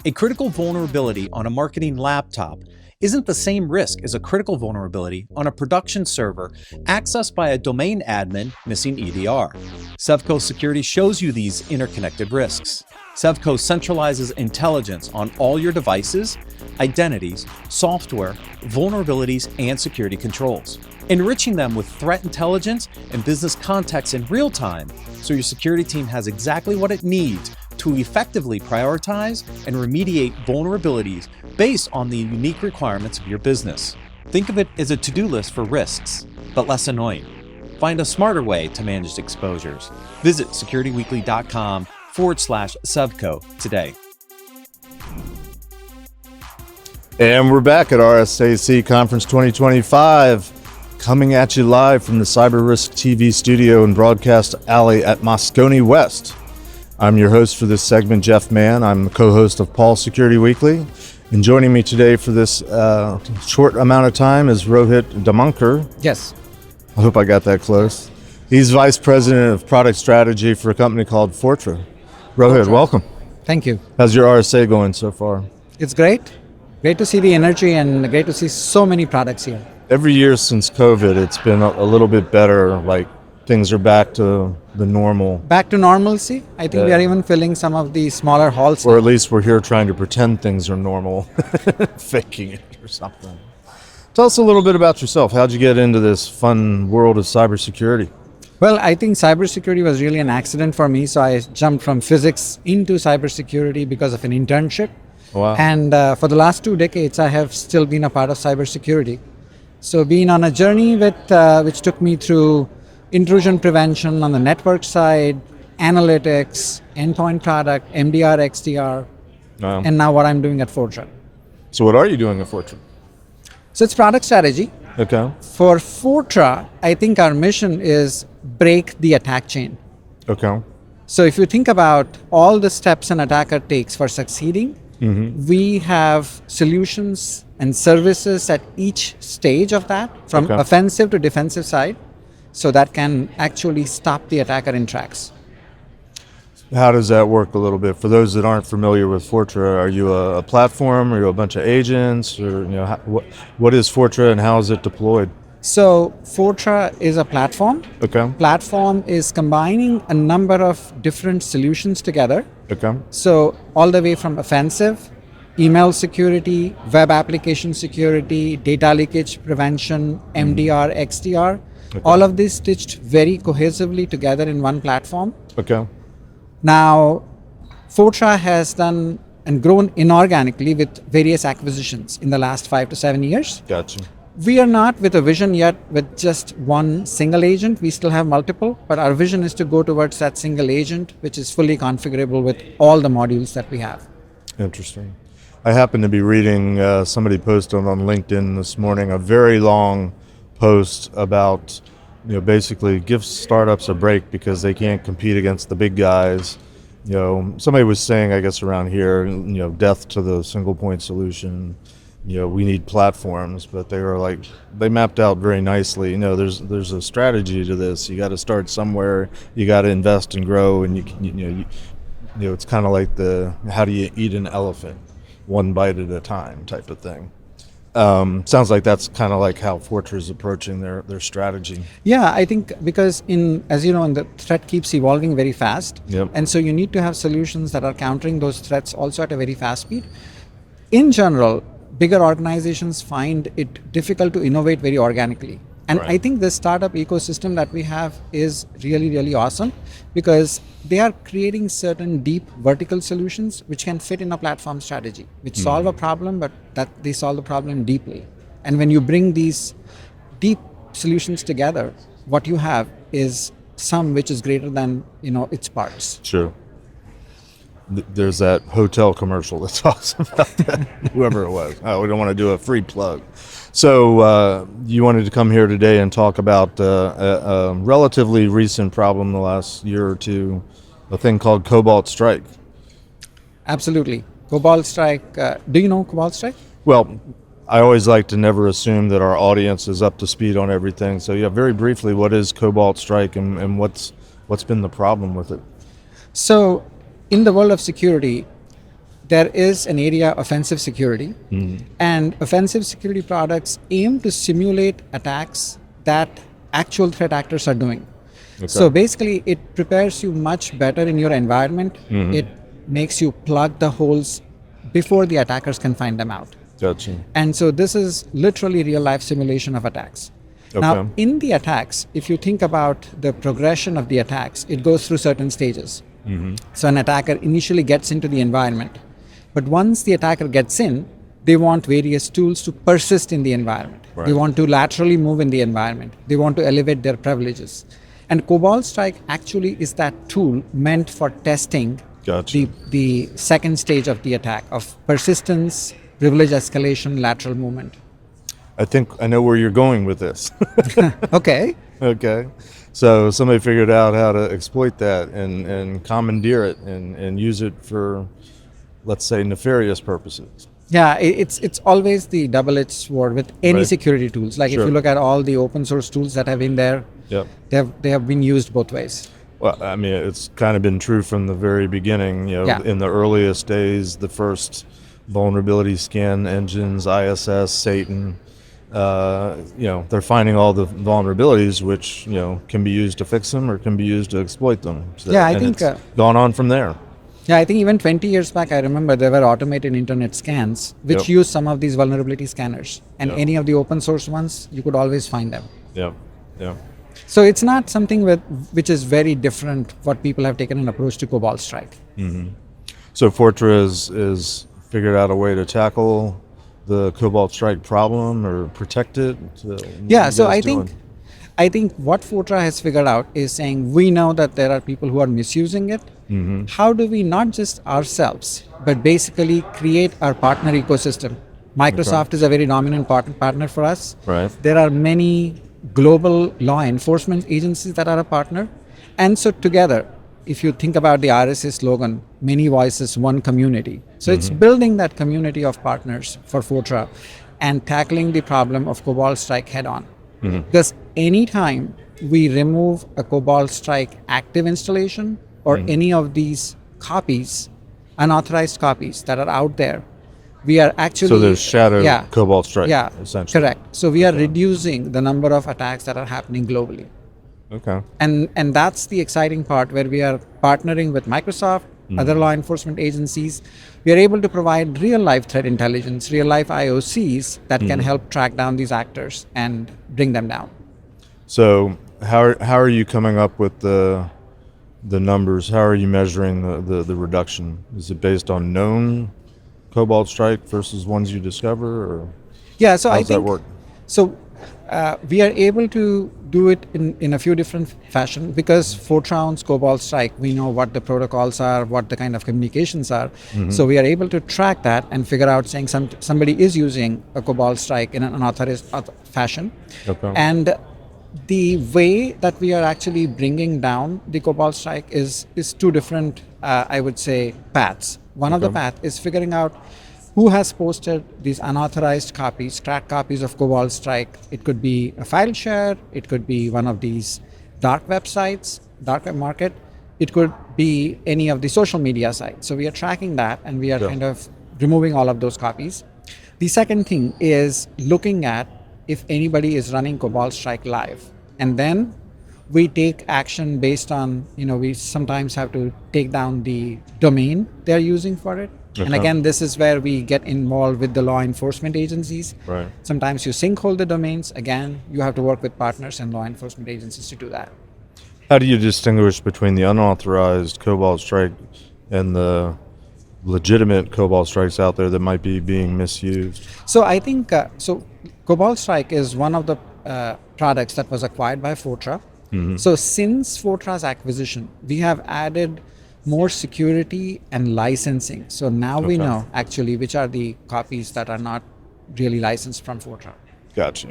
A critical vulnerability on a marketing laptop isn't the same risk as a critical vulnerability on a production server accessed by a domain admin missing EDR. Sevco Security shows you these interconnected risks. Sevco centralizes intelligence on all your devices, identities, software, vulnerabilities, and security controls, enriching them with threat intelligence and business context in real time so your security team has exactly what it needs to effectively prioritize and remediate vulnerabilities based on the unique requirements of your business. Think of it as a to-do list for risks, but less annoying. Find a smarter way to manage exposures. Visit securityweekly.com/Sevco today. And we're back at RSAC Conference 2025, coming at you live from the Cyber Risk TV studio and broadcast alley at Moscone West. I'm your host for this segment, Jeff Mann. I'm the co-host of Pall Security Weekly. And joining me today for this short amount of time is Rohit Damankar. Yes. I hope I got that close. He's Vice President of Product Strategy for a company called Fortra. Rohit, welcome. Thank you. How's your RSA going so far? It's great. Great to see the energy and great to see so many products here. Every year since COVID, it's been a little bit better, like things are back to the normal. Back to normalcy. I think we are even filling some of the smaller halls. Or at least we're here trying to pretend things are normal, faking it or something. Tell us a little bit about yourself. How'd you get into this fun world of cybersecurity? Well, I think cybersecurity was really an accident for me. So I jumped from physics into cybersecurity because of an internship. Wow. And for the last 2 decades, I have still been a part of cybersecurity. So been on a journey which took me through intrusion prevention on the network side, analytics, endpoint product, MDR, XDR, and now what I'm doing at Fortra. So what are you doing at Fortra? So it's product strategy. Okay. For Fortra, I think our mission is break the attack chain. Okay. So if you think about all the steps an attacker takes for succeeding, we have solutions and services at each stage of that, from offensive to defensive side, so that can actually stop the attacker in tracks. How does that work a little bit? For those that aren't familiar with Fortra, are you a platform? Are you a bunch of agents? Or what is Fortra and how is it deployed? So Fortra is a platform. Okay. Platform is combining a number of different solutions together. Okay. So all the way from offensive, email security, web application security, data leakage prevention, MDR, XDR, all of this stitched very cohesively together in one platform. Okay. Now, Fortra has done and grown inorganically with various acquisitions in the last 5 to 7 years. Gotcha. We are not with a vision yet with just one single agent. We still have multiple, but our vision is to go towards that single agent, which is fully configurable with all the modules that we have. Interesting. I happened to be reading somebody posted on LinkedIn this morning a very long post about, basically give startups a break because they can't compete against the big guys. Somebody was saying, I guess around here, death to the single point solution. We need platforms, but they mapped out very nicely. There's a strategy to this. You got to start somewhere. You got to invest and grow, and it's kind of like how do you eat an elephant, one bite at a time type of thing. Sounds like that's kind of like how Fortra is approaching their strategy. Yeah, I think because as you know, the threat keeps evolving very fast. Yep. And so you need to have solutions that are countering those threats also at a very fast speed. In general, bigger organizations find it difficult to innovate very organically. And Right. I think the startup ecosystem that we have is really, really awesome because they are creating certain deep vertical solutions which can fit in a platform strategy, which solve a problem, but that they solve the problem deeply. And when you bring these deep solutions together, what you have is sum which is greater than its parts. Sure. There's that hotel commercial that talks about that, whoever it was. We don't want to do a free plug. So you wanted to come here today and talk about a relatively recent problem the last year or two, a thing called Cobalt Strike. Absolutely. Cobalt Strike. Do you know Cobalt Strike? Well, I always like to never assume that our audience is up to speed on everything. So yeah, very briefly, what is Cobalt Strike and what's been the problem with it? So in the world of security, there is an area offensive security, and offensive security products aim to simulate attacks that actual threat actors are doing. So basically, it prepares you much better in your environment. It makes you plug the holes before the attackers can find them out. Gotcha. And so this is literally real life simulation of attacks. Now, in the attacks, if you think about the progression of the attacks, it goes through certain stages. So an attacker initially gets into the environment, but once the attacker gets in, they want various tools to persist in the environment. They want to laterally move in the environment. They want to elevate their privileges. And Cobalt Strike actually is that tool meant for testing the second stage of the attack, of persistence, privilege escalation, lateral movement. I think I know where you're going with this. Okay. So somebody figured out how to exploit that and commandeer it and use it for, let's say, nefarious purposes. Yeah, it's always the double-edged sword with any security tools. Like if you look at all the open source tools that have been there, they have been used both ways. Well, I mean, it's kind of been true from the very beginning. In the earliest days, the first vulnerability scan engines, ISS, Satan, they're finding all the vulnerabilities which, can be used to fix them or can be used to exploit them. So I think it's gone on from there. Yeah, I think even 20 years back, I remember there were automated internet scans which used some of these vulnerability scanners, and any of the open source ones, you could always find them. So it's not something which is very different what people have taken an approach to Cobalt Strike. So Fortra is figured out a way to tackle the Cobalt Strike problem or protect it? So I think what Fortra has figured out is saying, we know that there are people who are misusing it. How do we not just ourselves, but basically create our partner ecosystem? Microsoft is a very dominant partner for us. There are many global law enforcement agencies that are a partner. And so together, if you think about the RSA slogan, many voices, one community. So it's building that community of partners for Fortra and tackling the problem of Cobalt Strike head on. Because anytime we remove a Cobalt Strike active installation or any of these copies, unauthorized copies that are out there, we are actually... So there's shadow Cobalt Strike, essentially. Correct. So we are reducing the number of attacks that are happening globally. And that's the exciting part, where we are partnering with Microsoft, other law enforcement agencies. We are able to provide real life threat intelligence, real life IOCs that can help track down these actors and bring them down. So how are you coming up with the numbers? How are you measuring the reduction? Is it based on known Cobalt Strike versus ones you discover, or so how does that work? So we are able to do it in a few different fashion, because Fortra owns Cobalt Strike. We know what the protocols are, what the kind of communications are. So we are able to track that and figure out, saying somebody is using a Cobalt Strike in an unauthorized fashion. And the way that we are actually bringing down the Cobalt Strike is two different, I would say, paths. One of the paths is figuring out who has posted these unauthorized copies, cracked copies of Cobalt Strike. It could be a file share, it could be one of these dark websites, dark web market, it could be any of the social media sites. So we are tracking that, and we are kind of removing all of those copies. The second thing is looking at if anybody is running Cobalt Strike live. And then we take action based on, we sometimes have to take down the domain they're using for it. And again, this is where we get involved with the law enforcement agencies. Sometimes you sinkhole the domains. Again, you have to work with partners and law enforcement agencies to do that. How do you distinguish between the unauthorized Cobalt Strike and the legitimate Cobalt Strikes out there that might be being misused? So I think, Cobalt Strike is one of the products that was acquired by Fortra. So since Fortra's acquisition, we have added more security and licensing. So now we know actually which are the copies that are not really licensed from Fortra. Gotcha.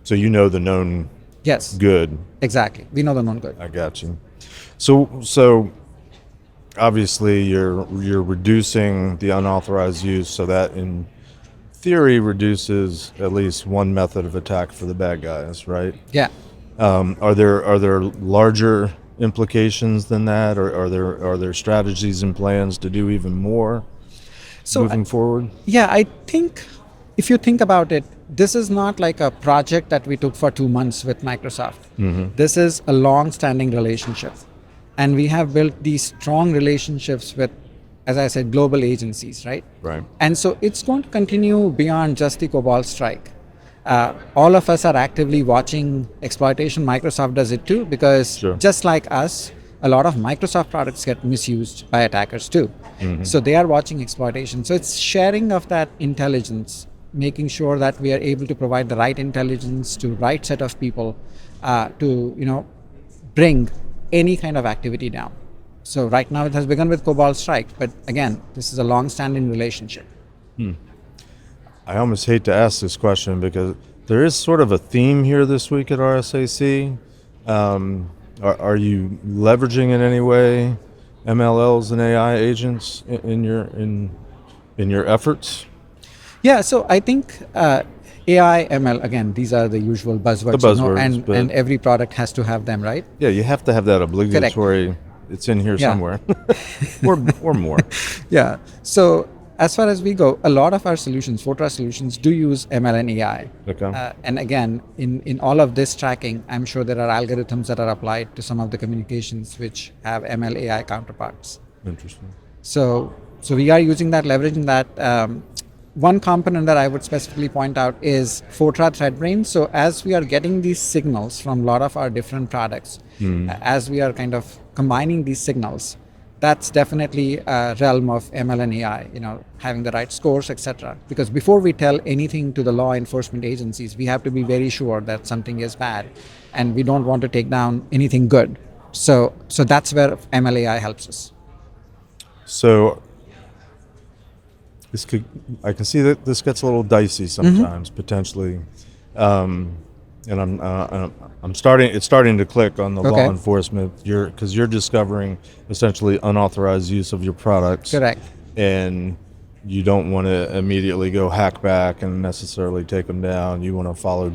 So you know the known good. Exactly. We know the known good. I got you. So obviously you're reducing the unauthorized use, so that in theory reduces at least one method of attack for the bad guys, right? Yeah. Are there larger implications than that, or are there strategies and plans to do even more? moving forward? Yeah, I think if you think about it, this is not like a project that we took for 2 months with Microsoft. This is a long-standing relationship. And we have built these strong relationships with, as I said, global agencies, right? Right. And so it's going to continue beyond just the Cobalt Strike. All of us are actively watching exploitation. Microsoft does it too, because just like us, a lot of Microsoft products get misused by attackers too. So they are watching exploitation. So it's sharing of that intelligence, making sure that we are able to provide the right intelligence to right set of people to bring any kind of activity down. So right now it has begun with Cobalt Strike, but again, this is a long-standing relationship. I almost hate to ask this question because there is sort of a theme here this week at RSAC. Are you leveraging in any way MLLs and AI agents in your efforts? Yeah, so I think AI, ML, again, these are the usual buzzwords. The buzzwords, and every product has to have them, right? Yeah, you have to have that obligatory. Correct. It's in here somewhere, or more. Yeah. So as far as we go, a lot of our solutions, Fortra solutions, do use ML and AI. Okay. And again, in all of this tracking, I'm sure there are algorithms that are applied to some of the communications which have ML AI counterparts. Interesting. So we are using that, leveraging that. One component that I would specifically point out is Fortra ThreadBrain. So as we are getting these signals from a lot of our different products, as we are kind of combining these signals, that's definitely a realm of ML and AI, having the right scores, etc. Because before we tell anything to the law enforcement agencies, we have to be very sure that something is bad, and we don't want to take down anything good. So that's where ML AI helps us. So I can see that this gets a little dicey sometimes, potentially, and it's starting to click on the law enforcement. Because you're discovering essentially unauthorized use of your products. Correct. And you don't want to immediately go hack back and necessarily take them down. You want to follow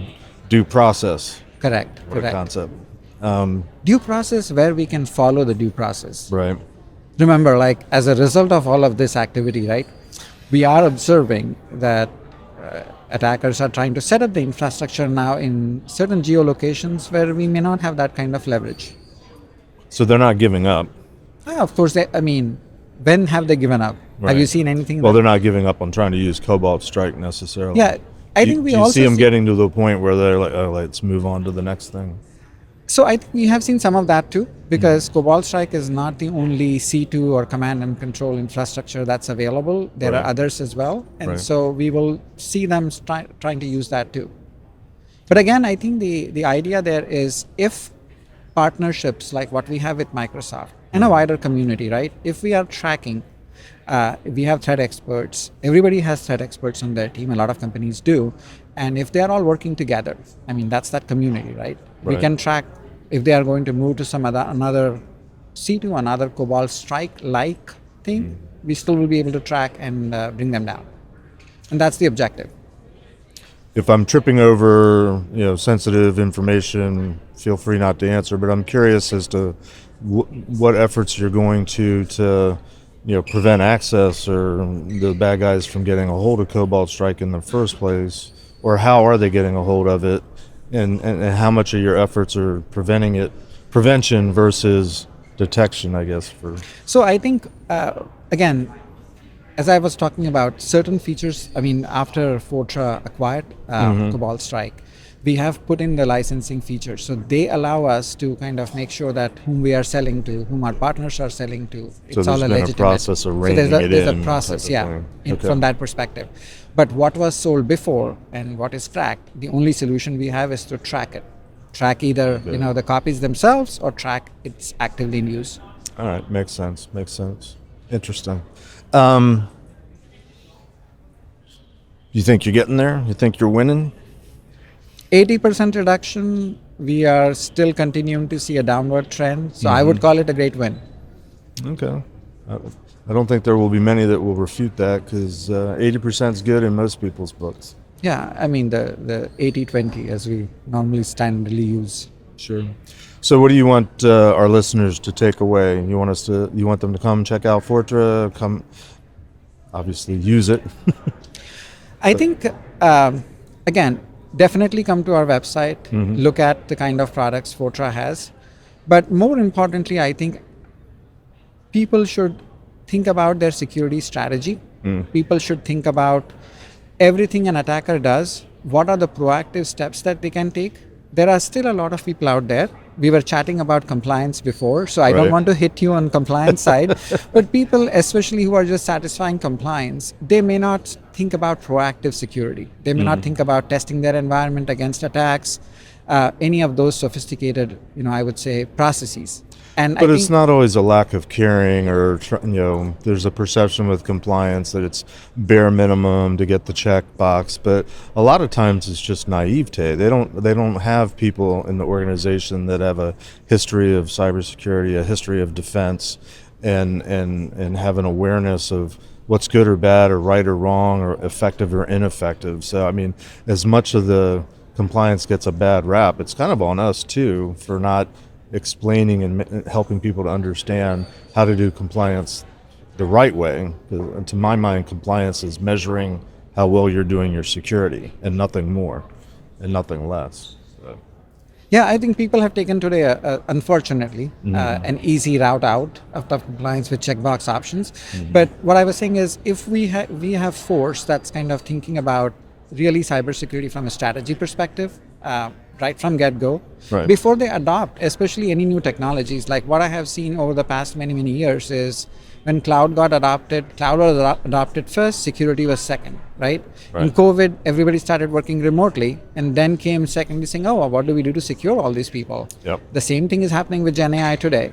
due process. Correct. What a concept. Due process where we can follow the due process. Right. Remember, as a result of all of this activity, right? We are observing that attackers are trying to set up the infrastructure now in certain geolocations where we may not have that kind of leverage. So they're not giving up. Of course, when have they given up? Right. Have you seen anything? Well, they're not giving up on trying to use Cobalt Strike necessarily. Yeah, I think we also see them getting to the point where they're like, oh, let's move on to the next thing. So I think we have seen some of that too, because Cobalt Strike is not the only C2 or command and control infrastructure that's available. There are others as well. And so we will see them trying to use that too. But again, I think the idea there is if partnerships like what we have with Microsoft and a wider community, right? If we are tracking, we have threat experts. Everybody has threat experts on their team. A lot of companies do. And if they are all working together, that's that community, right? We can track if they are going to move to another C2, another Cobalt Strike-like thing, we still will be able to track and bring them down. And that's the objective. If I'm tripping over, sensitive information, feel free not to answer, but I'm curious as to what efforts you're going to prevent access or the bad guys from getting a hold of Cobalt Strike in the first place, or how are they getting a hold of it? And how much of your efforts are prevention versus detection, I guess. So I think, again, as I was talking about, certain features, after Fortra acquired Cobalt Strike, we have put in the licensing features. So they allow us to kind of make sure that whom we are selling to, whom our partners are selling to, it's all a legitimate. So there's been a process of reining it in. There's a process, from that perspective. But what was sold before and what is tracked, the only solution we have is to track it. Track either the copies themselves or track it's actively in use. All right, makes sense. Interesting. You think you're getting there? You think you're winning? 80% reduction. We are still continuing to see a downward trend. So I would call it a great win. Okay. I don't think there will be many that will refute that because 80% is good in most people's books. Yeah, the 80-20 as we normally standardly use. Sure. So what do you want our listeners to take away? You want them to come check out Fortra, obviously use it. I think, again, definitely come to our website, look at the kind of products Fortra has. But more importantly, I think people should think about their security strategy. People should think about everything an attacker does. What are the proactive steps that they can take? There are still a lot of people out there. We were chatting about compliance before, so I don't want to hit you on compliance side, but people, especially who are just satisfying compliance, they may not think about proactive security. They may not think about testing their environment against attacks, any of those sophisticated, I would say, processes. But it's not always a lack of caring, or there's a perception with compliance that it's bare minimum to get the check box. But a lot of times it's just naivete. They don't have people in the organization that have a history of cybersecurity, a history of defense, and have an awareness of what's good or bad, or right or wrong, or effective or ineffective. So I mean, as much of the compliance gets a bad rap, it's kind of on us too for not explaining and helping people to understand how to do compliance the right way. To my mind, compliance is measuring how well you're doing your security, and nothing more and nothing less. So. Yeah, I think people have taken today, unfortunately, an easy route out of the compliance with checkbox options. But what I was saying is, if we have force that's kind of thinking about really cybersecurity from a strategy perspective, right from get-go, before they adopt, especially any new technologies. Like what I have seen over the past many years is when cloud was adopted first, security was second, right? In COVID, everybody started working remotely, and then came secondly saying, oh, well, what do we do to secure all these people? The same thing is happening with Gen AI today.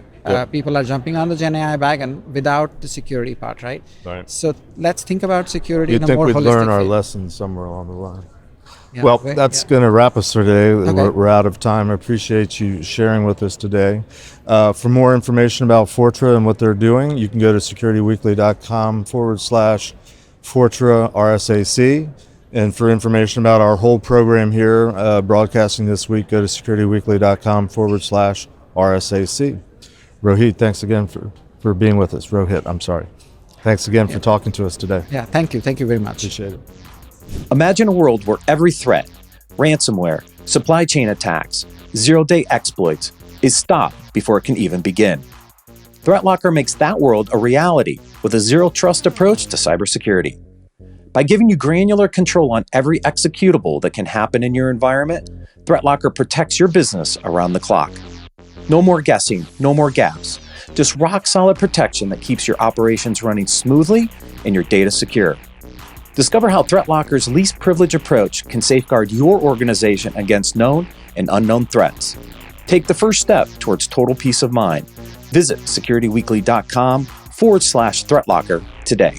People are jumping on the Gen AI wagon without the security part, right? So let's think about security in a more holistic You'd think we'd learn our way. lessons somewhere along the line. Yeah, well, that's going to wrap us today. We're out of time. I appreciate you sharing with us today. For more information about Fortra and what they're doing, you can go to securityweekly.com/Fortra RSAC. And for information about our whole program here, broadcasting this week, go to securityweekly.com/RSAC. Rohit, thanks again for being with us. Rohit, I'm sorry. Thanks again for talking to us today. Yeah, thank you. Thank you very much. Appreciate it. Imagine a world where every threat, ransomware, supply chain attacks, zero-day exploits is stopped before it can even begin. ThreatLocker makes that world a reality with a zero-trust approach to cybersecurity. By giving you granular control on every executable that can happen in your environment, ThreatLocker protects your business around the clock. No more guessing, no more gaps. Just rock-solid protection that keeps your operations running smoothly and your data secure. Discover how ThreatLocker's least privilege approach can safeguard your organization against known and unknown threats. Take the first step towards total peace of mind. Visit securityweekly.com/ThreatLocker today.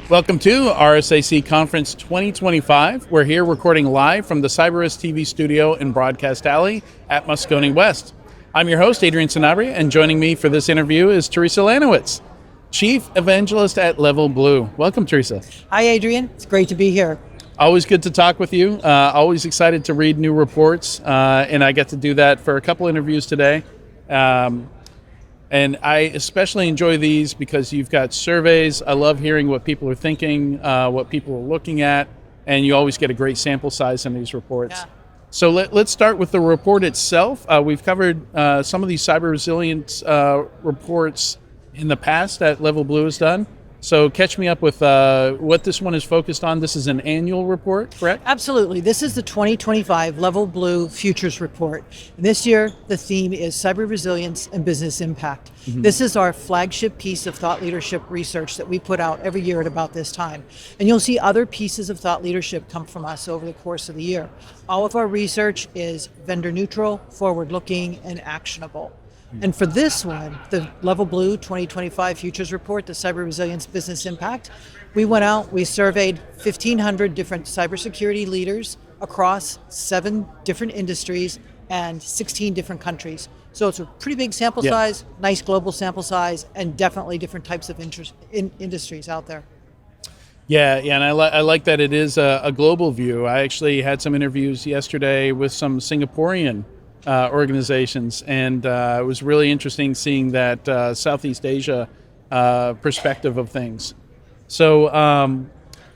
Welcome to RSAC Conference 2025. We're here recording live from the CyberRisk TV studio in Broadcast Alley at Moscone West. I'm your host, Adrian Sanabria, and joining me for this interview is Teresa Lanowitz, Chief Evangelist at Level Blue. Welcome, Teresa. Hi, Adrian. It's great to be here. Always good to talk with you. Always excited to read new reports, and I get to do that for a couple interviews today. And I especially enjoy these because you've got surveys. I love hearing what people are thinking, what people are looking at, and you always get a great sample size in these reports. Yeah. So let's start with the report itself. We've covered some of these cyber resilience reports in the past that Level Blue has done. So catch me up with what this one is focused on. This is an annual report, correct? Absolutely. This is the 2025 Level Blue Futures Report. And this year, the theme is cyber resilience and business impact. This is our flagship piece of thought leadership research that we put out every year at about this time. And you'll see other pieces of thought leadership come from us over the course of the year. All of our research is vendor neutral, forward-looking, and actionable. And for this one, the Level Blue 2025 Futures Report, the Cyber Resilience Business Impact, we went out, we surveyed 1,500 different cybersecurity leaders across 7 different industries and 16 different countries. So it's a pretty big sample size, nice global sample size, and definitely different types of industries out there. Yeah, and I like that it is a global view. I actually had some interviews yesterday with some Singaporean organizations, and it was really interesting seeing that Southeast Asia perspective of things. So,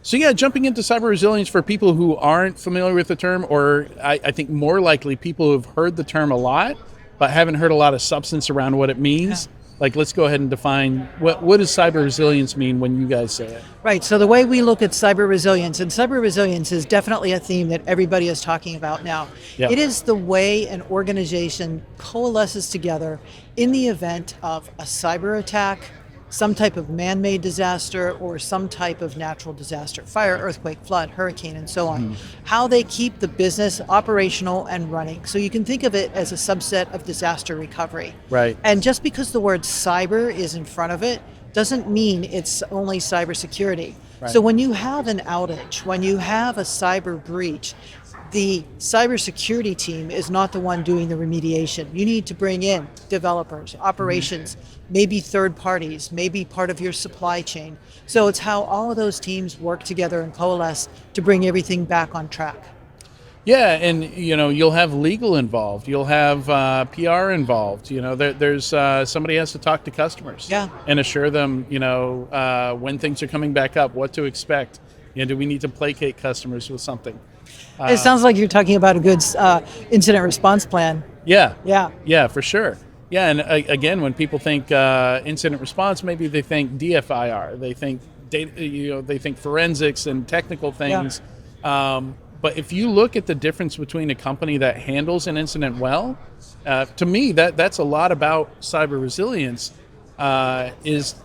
jumping into cyber resilience for people who aren't familiar with the term, or I think more likely people who've heard the term a lot, but haven't heard a lot of substance around what it means. Yeah. Like, let's go ahead and define what does cyber resilience mean when you guys say it? Right. So the way we look at cyber resilience, and cyber resilience is definitely a theme that everybody is talking about now. Yep. It is the way an organization coalesces together in the event of a cyber attack, some type of man-made disaster, or some type of natural disaster, fire, earthquake, flood, hurricane, and so on. How they keep the business operational and running. So you can think of it as a subset of disaster recovery. Right. And just because the word cyber is in front of it, doesn't mean it's only cybersecurity. Right. So when you have an outage, when you have a cyber breach, the cybersecurity team is not the one doing the remediation. You need to bring in developers, operations, maybe third parties, maybe part of your supply chain. So it's how all of those teams work together and coalesce to bring everything back on track. Yeah, and you'll have legal involved, you'll have PR involved. There's somebody has to talk to customers, and assure them, when things are coming back up, what to expect. Do we need to placate customers with something? It sounds like you're talking about a good incident response plan. Yeah, for sure. Yeah, and again, when people think incident response, maybe they think DFIR, they think data, they think forensics and technical things. Yeah. But if you look at the difference between a company that handles an incident well, to me, that's a lot about cyber resilience. Is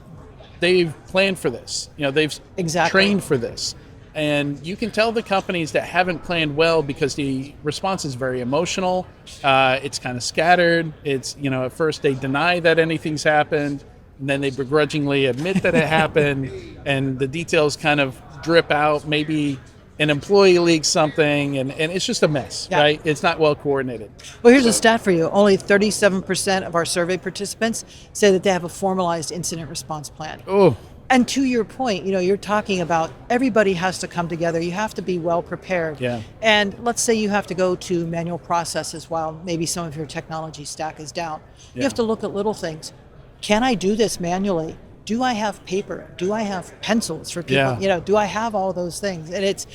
they've planned for this. They've trained for this. And you can tell the companies that haven't planned well because the response is very emotional. It's kind of scattered. It's, at first they deny that anything's happened, and then they begrudgingly admit that it happened, and the details kind of drip out. Maybe an employee leaks something, and it's just a mess, right? It's not well coordinated. Well, here's a stat for you. Only 37% of our survey participants say that they have a formalized incident response plan. Oh. And to your point, you're talking about everybody has to come together. You have to be well prepared. Yeah. And let's say you have to go to manual processes while maybe some of your technology stack is down. You have to look at little things. Can I do this manually? Do I have paper? Do I have pencils for people? Yeah. Do I have all those things? And it's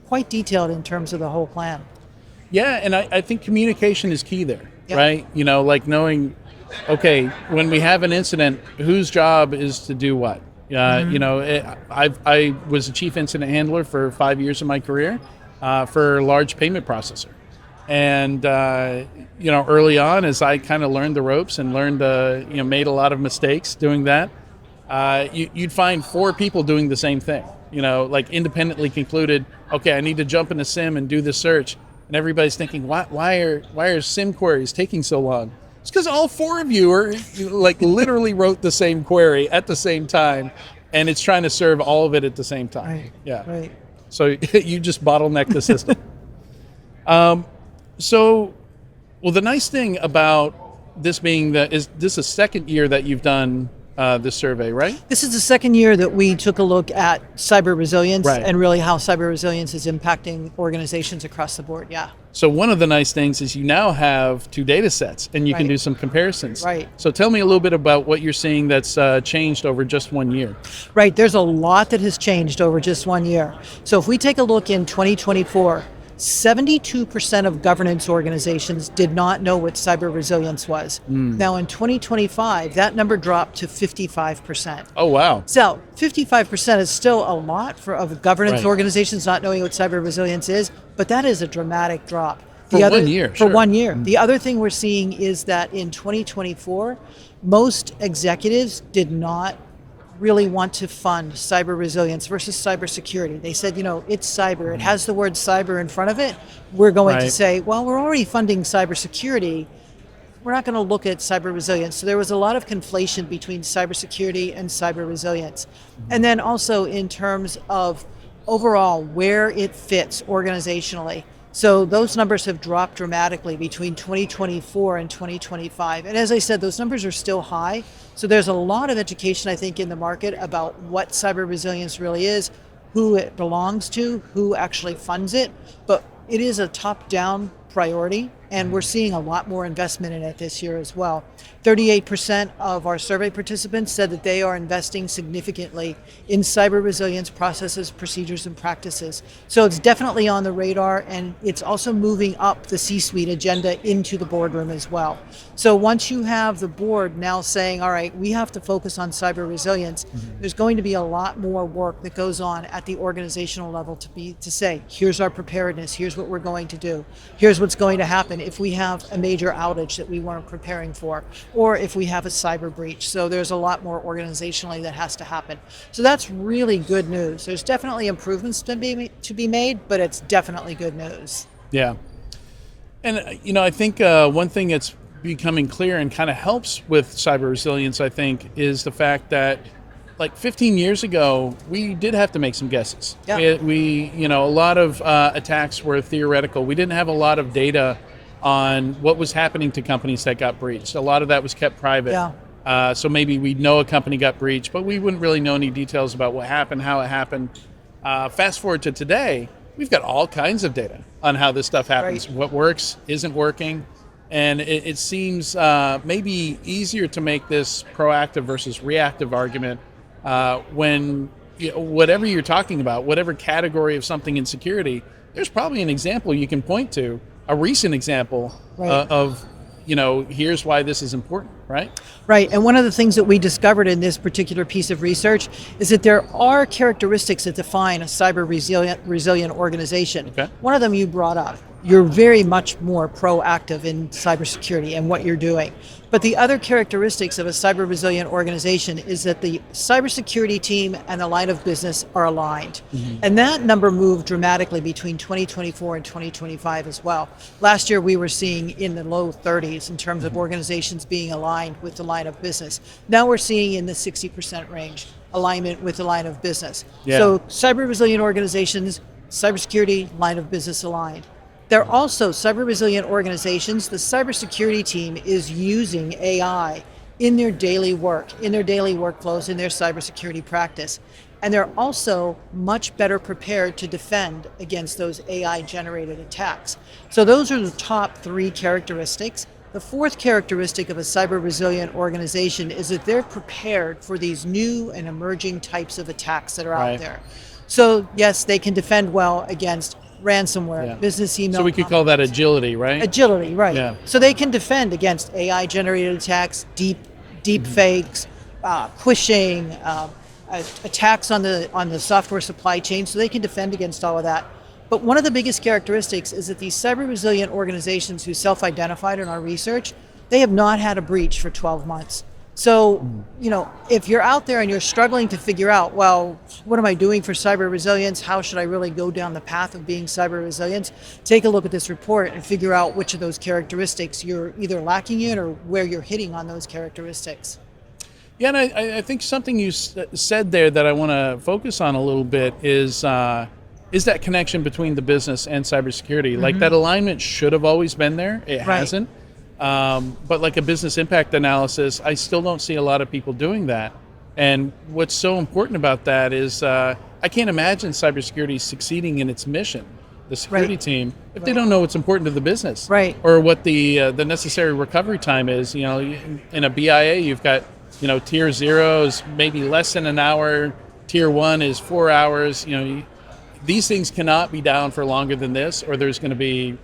quite detailed in terms of the whole plan. Yeah, and I think communication is key there, right? Like knowing, okay, when we have an incident, whose job is to do what? I was a chief incident handler for 5 years of my career for a large payment processor. And, early on, as I kind of learned the ropes and made a lot of mistakes doing that, you'd find 4 people doing the same thing, like independently concluded, okay, I need to jump into SIM and do the search. And everybody's thinking, why are SIM queries taking so long? It's because all 4 of you literally wrote the same query at the same time, and it's trying to serve all of it at the same time. Right. Yeah. Right. So you just bottleneck the system. The nice thing about this being is this a second year that you've done this survey, right? This is the second year that we took a look at cyber resilience and really how cyber resilience is impacting organizations across the board. Yeah. So one of the nice things is you now have 2 data sets and you can do some comparisons. Right. So tell me a little bit about what you're seeing that's changed over just 1 year. Right. There's a lot that has changed over just 1 year. So if we take a look in 2024, 72% of governance organizations did not know what cyber resilience was. Now in 2025, that number dropped to 55%. Oh, wow. So 55% is still a lot of governance organizations not knowing what cyber resilience is, but that is a dramatic drop. For 1 year. For 1 year. The other thing we're seeing is that in 2024, most executives did not really want to fund cyber resilience versus cybersecurity. They said, it's cyber. It has the word cyber in front of it. We're going to say, well, we're already funding cybersecurity. We're not going to look at cyber resilience. So there was a lot of conflation between cybersecurity and cyber resilience. And then also in terms of overall where it fits organizationally. So those numbers have dropped dramatically between 2024 and 2025. And as I said, those numbers are still high. So there's a lot of education, I think, in the market about what cyber resilience really is, who it belongs to, who actually funds it. But it is a top-down priority, and we're seeing a lot more investment in it this year as well. 38% of our survey participants said that they are investing significantly in cyber resilience processes, procedures, and practices. So it's definitely on the radar, and it's also moving up the C-suite agenda into the boardroom as well. So once you have the board now saying, all right, we have to focus on cyber resilience, there's going to be a lot more work that goes on at the organizational level to say, here's our preparedness, here's what we're going to do, here's what's going to happen if we have a major outage that we weren't preparing for, or if we have a cyber breach. So there's a lot more organizationally that has to happen. So that's really good news. There's definitely improvements to be made, but it's definitely good news. Yeah. And, I think one thing that's becoming clear and kind of helps with cyber resilience, I think, is the fact that like 15 years ago, we did have to make some guesses. Yeah. We a lot of attacks were theoretical. We didn't have a lot of data on what was happening to companies that got breached. A lot of that was kept private. Yeah. So maybe we'd know a company got breached, but we wouldn't really know any details about what happened, how it happened. Fast forward to today, we've got all kinds of data on how this stuff happens, Right. what works, isn't working. And it seems maybe easier to make this proactive versus reactive argument when whatever you're talking about, whatever category of something in security, there's probably an example you can point to, a recent example Right. of, here's why this is important, right? Right, and one of the things that we discovered in this particular piece of research is that there are characteristics that define a cyber resilient organization. Okay. One of them you brought up. You're very much more proactive in cybersecurity and what you're doing. But the other characteristics of a cyber resilient organization is that the cybersecurity team and the line of business are aligned. Mm-hmm. And that number moved dramatically between 2024 and 2025 as well. Last year we were seeing in the low 30s in terms of organizations being aligned with the line of business. Now we're seeing in the 60% range alignment with the line of business. Yeah. So cyber resilient organizations, cybersecurity, line of business aligned. They're also cyber resilient organizations. The cybersecurity team is using AI in their daily work, in their daily workflows, in their cybersecurity practice. And they're also much better prepared to defend against those AI generated attacks. So those are the top three characteristics. The fourth characteristic of a cyber resilient organization is that they're prepared for these new and emerging types of attacks that are out there. So yes, they can defend well against ransomware, business email. So we could call that agility, right? Agility, right. Yeah. So they can defend against AI generated attacks, deep fakes, phishing, attacks on the software supply chain. So they can defend against all of that. But one of the biggest characteristics is that these cyber resilient organizations who self-identified in our research, they have not had a breach for 12 months. So, if you're out there and you're struggling to figure out, well, what am I doing for cyber resilience? How should I really go down the path of being cyber resilient? Take a look at this report and figure out which of those characteristics you're either lacking in or where you're hitting on those characteristics. Yeah, and I think something you said there that I want to focus on a little bit is that connection between the business and cybersecurity. Mm-hmm. Like that alignment should have always been there. It hasn't. But like a business impact analysis, I still don't see a lot of people doing that. And what's so important about that is I can't imagine cybersecurity succeeding in its mission, the security team, if they don't know what's important to the business, or what the necessary recovery time is. In a BIA, you've got tier 0 is maybe less than an hour, tier 1 is 4 hours. These things cannot be down for longer than this, or there's going to be,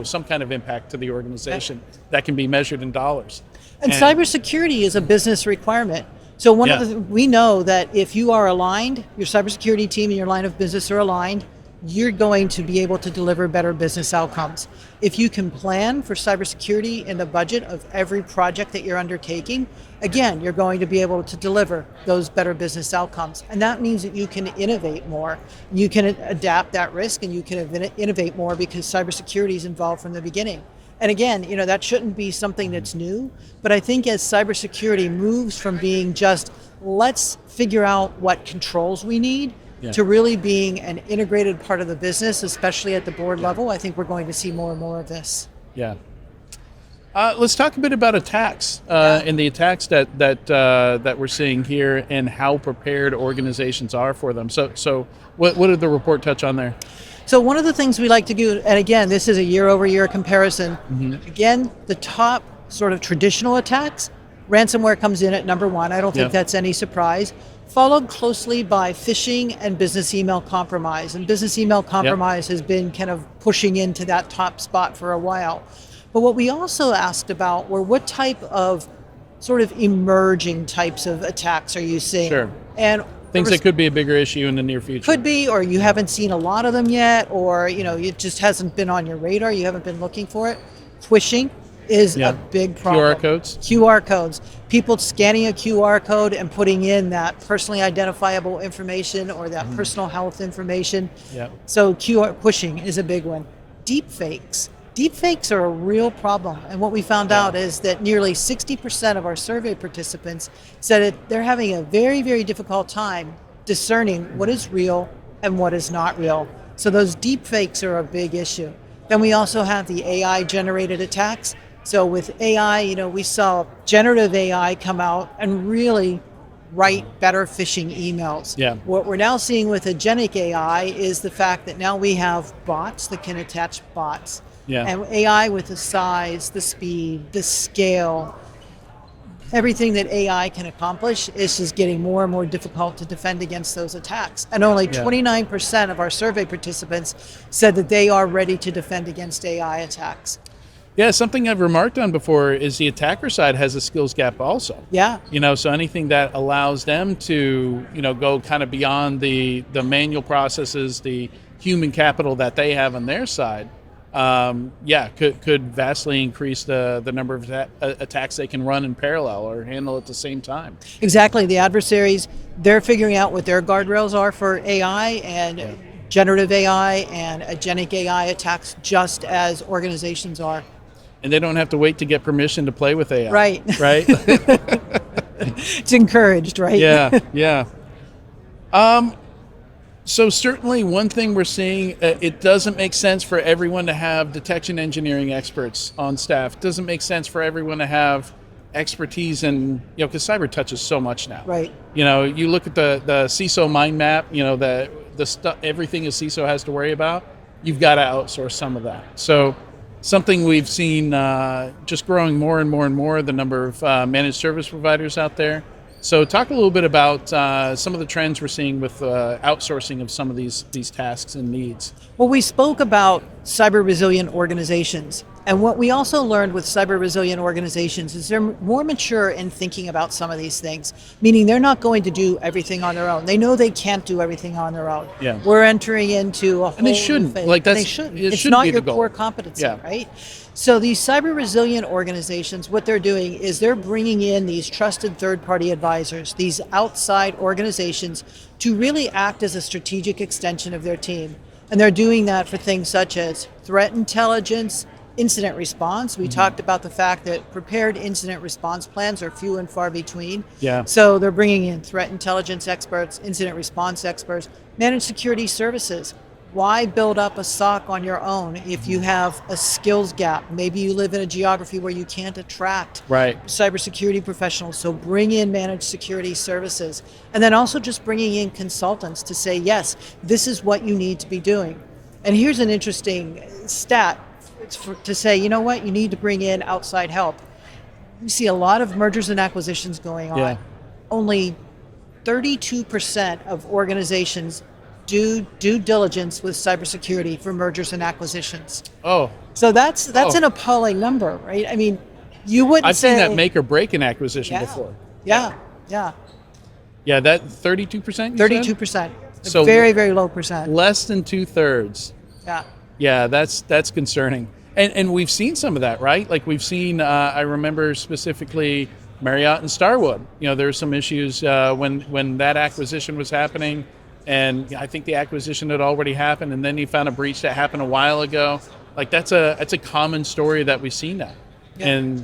some kind of impact to the organization that can be measured in dollars. And cybersecurity is a business requirement. So we know that if you are aligned, your cybersecurity team and your line of business are aligned, you're going to be able to deliver better business outcomes. If you can plan for cybersecurity in the budget of every project that you're undertaking, again, you're going to be able to deliver those better business outcomes. And that means that you can innovate more. You can adapt that risk and you can innovate more because cybersecurity is involved from the beginning. And again, that shouldn't be something that's new, but I think as cybersecurity moves from being just, let's figure out what controls we need, to really being an integrated part of the business, especially at the board level, I think we're going to see more and more of this. Yeah. Let's talk a bit about attacks and the attacks that we're seeing here and how prepared organizations are for them. So what did the report touch on there? So one of the things we like to do, and again, this is a year-over-year comparison. Mm-hmm. Again, the top sort of traditional attacks, ransomware comes in at number one. I don't think that's any surprise. Followed closely by phishing and business email compromise. And business email compromise has been kind of pushing into that top spot for a while. But what we also asked about were what type of sort of emerging types of attacks are you seeing? Sure. And things that could be a bigger issue in the near future. Could be, or you haven't seen a lot of them yet, or it just hasn't been on your radar. You haven't been looking for it. Phishing is a big problem. QR codes. People scanning a QR code and putting in that personally identifiable information or that personal health information. So phishing is a big one. Deepfakes. Deepfakes are a real problem. And what we found out is that nearly 60% of our survey participants said that they're having a very, very difficult time discerning what is real and what is not real. So those deepfakes are a big issue. Then we also have the AI generated attacks. So with AI, we saw generative AI come out and really write better phishing emails. What we're now seeing with agentic AI is the fact that now we have bots that can attach bots. And AI with the size, the speed, the scale, everything that AI can accomplish is just getting more and more difficult to defend against those attacks. And only 29% of our survey participants said that they are ready to defend against AI attacks. Yeah, something I've remarked on before is the attacker side has a skills gap also. So anything that allows them to, go kind of beyond the manual processes, the human capital that they have on their side, could vastly increase the number of attacks they can run in parallel or handle at the same time. Exactly. The adversaries, they're figuring out what their guardrails are for AI and generative AI and agentic AI attacks just as organizations are. And they don't have to wait to get permission to play with AI. Right? It's encouraged, right? So certainly one thing we're seeing, it doesn't make sense for everyone to have detection engineering experts on staff. It doesn't make sense for everyone to have expertise in, because cyber touches so much now. You look at the CISO mind map, the stuff, everything a CISO has to worry about, you've got to outsource some of that. So something we've seen just growing more and more and more, the number of managed service providers out there. So talk a little bit about some of the trends we're seeing with outsourcing of some of these tasks and needs. Well, we spoke about cyber resilient organizations. And what we also learned with cyber resilient organizations is they're more mature in thinking about some of these things, meaning they're not going to do everything on their own. They know they can't do everything on their own. We're entering into a whole and they shouldn't. They shouldn't. It's not your core competency, right? So these cyber resilient organizations, what they're doing is they're bringing in these trusted third-party advisors, these outside organizations, to really act as a strategic extension of their team. And they're doing that for things such as threat intelligence, incident response. We talked about the fact that prepared incident response plans are few and far between. So they're bringing in threat intelligence experts, incident response experts, managed security services. Why build up a SOC on your own if you have a skills gap? Maybe you live in a geography where you can't attract cybersecurity professionals. So bring in managed security services. And then also just bringing in consultants to say, yes, this is what you need to be doing. And here's an interesting stat. To say, you know what, you need to bring in outside help. We see a lot of mergers and acquisitions going on. Only 32% of organizations do due diligence with cybersecurity for mergers and acquisitions. So that's an appalling number, right? I mean, you wouldn't I've seen that make or break an acquisition before. That 32%? 32%. So very, very low percent. Less than 2/3. Yeah, that's concerning. And we've seen some of that, right? Like we've seen, I remember specifically Marriott and Starwood. There were some issues when that acquisition was happening. And I think the acquisition had already happened. And then you found a breach that happened a while ago. Like that's a common story that we see now. And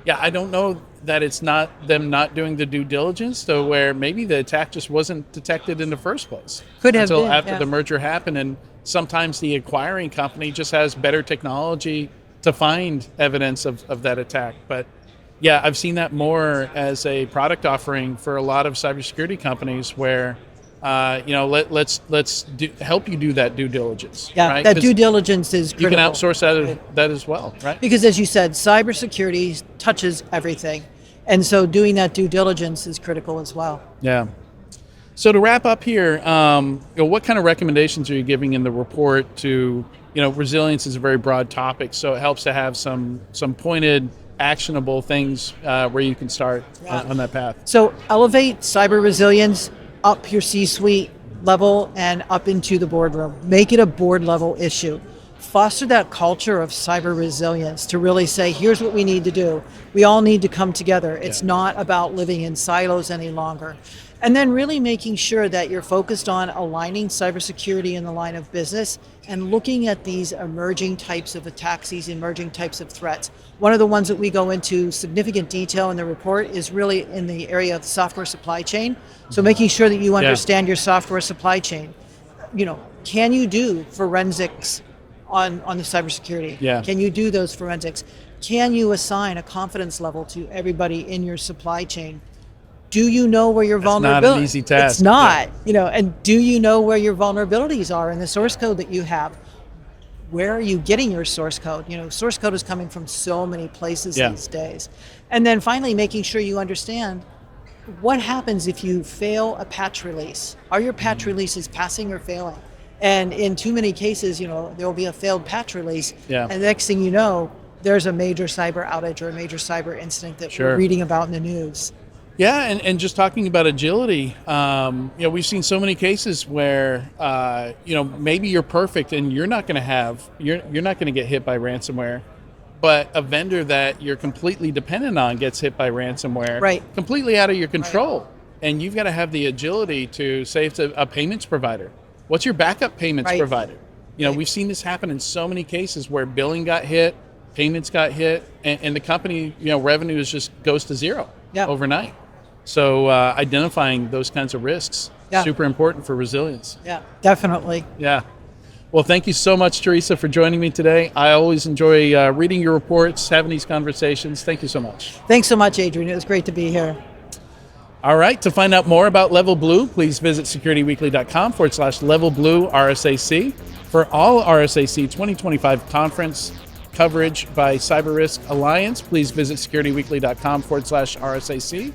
I don't know that it's not them not doing the due diligence, though, where maybe the attack just wasn't detected in the first place. Could have been, until after the merger happened. And sometimes the acquiring company just has better technology to find evidence of that attack. But I've seen that more as a product offering for a lot of cybersecurity companies where let's help you do that due diligence. Yeah, right? that due diligence is critical. You can outsource that as well, right? Because as you said, cybersecurity touches everything. And so doing that due diligence is critical as well. Yeah. So to wrap up here, what kind of recommendations are you giving in the report to, resilience is a very broad topic, so it helps to have some pointed, actionable things where you can start on that path. So elevate cyber resilience up your C-suite level and up into the boardroom. Make it a board level issue. Foster that culture of cyber resilience to really say, here's what we need to do. We all need to come together. It's not about living in silos any longer. And then really making sure that you're focused on aligning cybersecurity in the line of business and looking at these emerging types of attacks, these emerging types of threats. One of the ones that we go into significant detail in the report is really in the area of software supply chain. So making sure that you understand your software supply chain. Can you do forensics on the cybersecurity? Yeah. Can you do those forensics? Can you assign a confidence level to everybody in your supply chain? Do you know where your vulnerabilities? Not an easy task. It's not, and do you know where your vulnerabilities are in the source code that you have? Where are you getting your source code? Source code is coming from so many places these days. And then finally, making sure you understand what happens if you fail a patch release. Are your patch releases passing or failing? And in too many cases, there will be a failed patch release. Yeah. And the next thing you know, there's a major cyber outage or a major cyber incident that we're reading about in the news. Yeah, and just talking about agility, we've seen so many cases where, maybe you're perfect and you're not going to get hit by ransomware, but a vendor that you're completely dependent on gets hit by ransomware, completely out of your control. Right. And you've got to have the agility to say it's a payments provider. What's your backup payments provider? We've seen this happen in so many cases where billing got hit, payments got hit, and the company, revenue just goes to zero overnight. So identifying those kinds of risks, super important for resilience. Yeah, definitely. Yeah. Well, thank you so much, Teresa, for joining me today. I always enjoy reading your reports, having these conversations. Thank you so much. Thanks so much, Adrian. It was great to be here. All right. To find out more about Level Blue, please visit securityweekly.com/Level Blue RSAC. For all RSAC 2025 conference coverage by Cyber Risk Alliance, please visit securityweekly.com/RSAC.